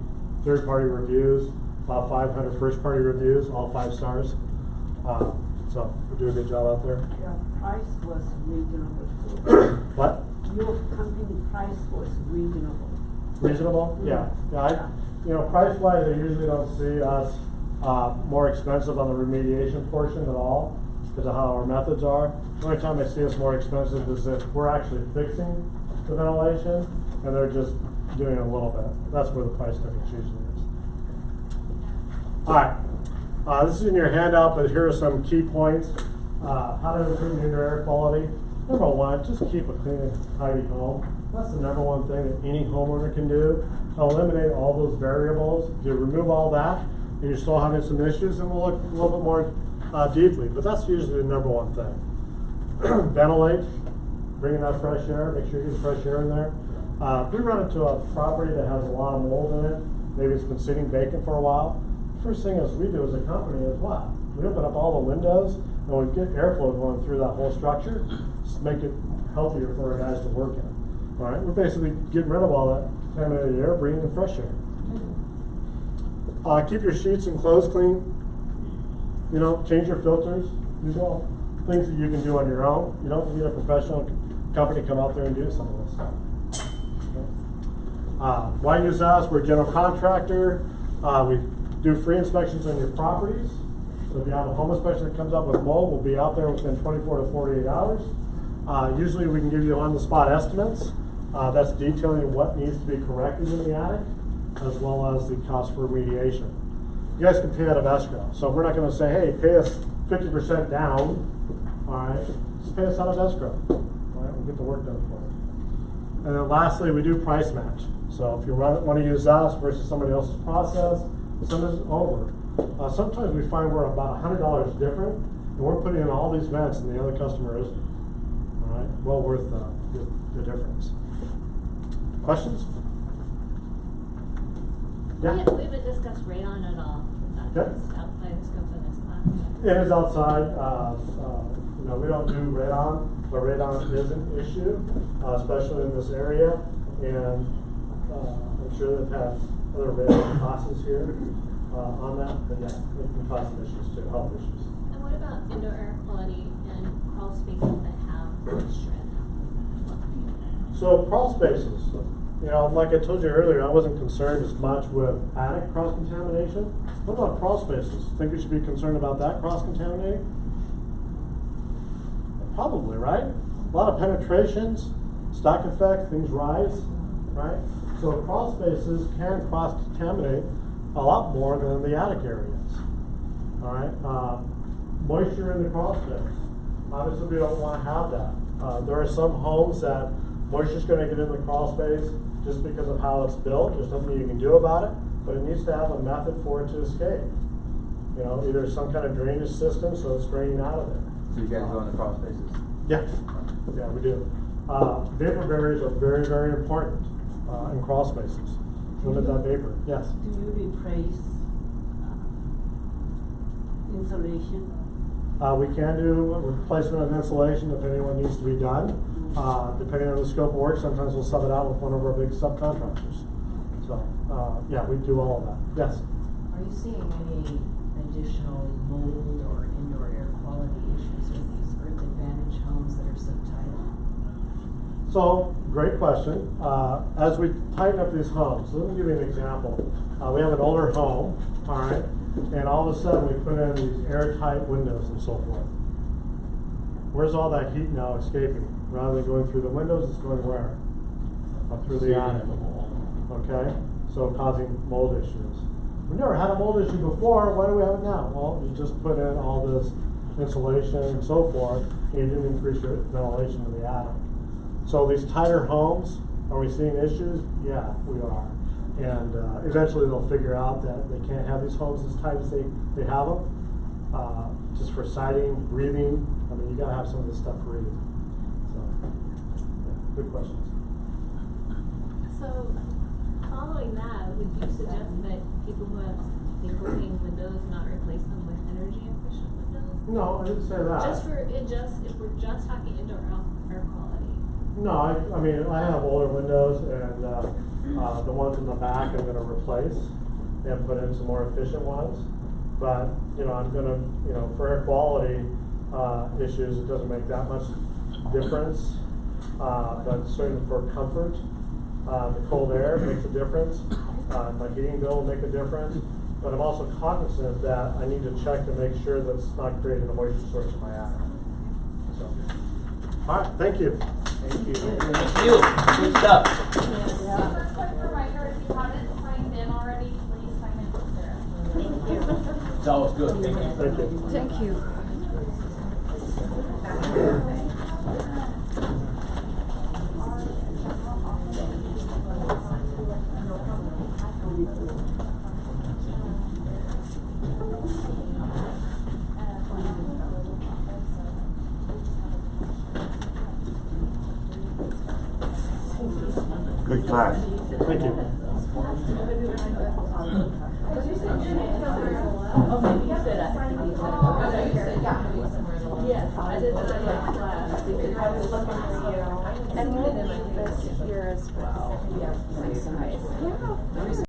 third-party reviews, about 500 first-party reviews, all 5 stars. So we do a good job out there. Your price was reasonable. What? Your company price was reasonable. Reasonable? Yeah. Price-wise, I usually don't see us more expensive on the remediation portion at all because of how our methods are. The only time I see us more expensive is if we're actually fixing the ventilation and they're just doing a little bit. That's where the price difference usually is. All right. This is in your handout, but here are some key points. How to improve indoor air quality. Number 1, just keep a clean and tidy home. That's the number 1 thing that any homeowner can do. Eliminate all those variables. If you remove all that and you're still having some issues, then we'll look a little bit more deeply. But that's usually the number 1 thing. Ventilate, bring in that fresh air. Make sure you get fresh air in there. If we run into a property that has a lot of mold in it, maybe it's been sitting vacant for a while, first thing as we do as a company is what? We open up all the windows and we get airflow going through that whole structure, just make it healthier for our guys to work in. All right, we're basically getting rid of all that contaminated air, bringing in fresh air. Keep your sheets and clothes clean. You know, change your filters. These are all things that you can do on your own. You don't need a professional company to come out there and do some of this stuff. Okay. Why use us? We're a general contractor. We do free inspections on your properties. So if you have a home inspection that comes up with mold, we'll be out there within 24 to 48 hours. Usually we can give you on-the-spot estimates. That's detailing what needs to be corrected in the attic, as well as the cost for remediation. You guys can pay out of escrow. So we're not going to say, hey, pay us 50% down. All right, just pay us out of escrow. All right, we'll get the work done for you. And then lastly, we do price match. So if you want to use us versus somebody else's process, send us over. Sometimes we find we're about $100 different, and we're putting in all these vents, and the other customer isn't. All right, well worth the difference. Questions? Yeah. We haven't discussed radon at all. Okay. Outside the scope of this class. It is outside. You know, we don't do radon, but radon is an issue, especially in this area. And I'm sure they've had other radon classes here on that, but yeah, it can cause some issues too, health issues. And what about indoor air quality and crawl spaces that have shred? So crawl spaces, you know, like I told you earlier, I wasn't concerned as much with attic cross-contamination. What about crawl spaces? Think we should be concerned about that cross-contaminating? Probably, right? A lot of penetrations, stack effect, things rise, right? So crawl spaces can cross-contaminate a lot more than the attic areas. All right, moisture in the crawl space. Obviously, we don't want to have that. There are some homes that moisture's going to get in the crawl space just because of how it's built. There's nothing you can do about it, but it needs to have a method for it to escape. You know, either some kind of drainage system so it's draining out of there. So you guys go in the crawl spaces? Yeah, yeah, we do. Vapor barriers are very, very important in crawl spaces. Limit that vapor. Yes. Do you replace insulation? We can do a replacement of insulation if anyone needs to be done. Depending on the scope of work, sometimes we'll sub it out with one of our big subcontractors. So, yeah, we do all of that. Yes? Are you seeing any additional mold or indoor air quality issues with these Earth Advantage homes that are so tight? So, great question. As we tighten up these homes, so let me give you an example. We have an older home, all right, and all of a sudden we put in these airtight windows and so forth. Where's all that heat now escaping? Rather than going through the windows, it's going where? Up through the attic. Okay? So causing mold issues. We never had a mold issue before, why do we have it now? Well, you just put in all this insulation and so forth, and you didn't increase your ventilation in the attic. So these tighter homes, are we seeing issues? Yeah, we are. And eventually they'll figure out that they can't have these homes as tight as they have them. Just for siding, breathing, I mean, you gotta have some of this stuff breathe. So, yeah, good questions. So, following that, would you suggest that people who have single-pane windows not replace them with energy-efficient windows? No, I didn't say that. If we're just talking indoor air quality. No, I mean, I have older windows, and the ones in the back I'm gonna replace and put in some more efficient ones. But, you know, I'm gonna, you know, for air quality issues, it doesn't make that much difference. But certainly for comfort, the cold air makes a difference. My heating bill will make a difference. But I'm also cognizant that I need to check to make sure that it's not creating a moisture source in my attic. So, all right, thank you. Thank you. Thank you. Good stuff. Super quick reminder, if you haven't signed in already, please sign in with Sarah. Thank you. It's always good. Thank you. Thank you. Thank you. Good class. Thank you. Oh, maybe you said I. I did that in my class. I was looking for you. And we'll leave this here as well. Nice. Yeah.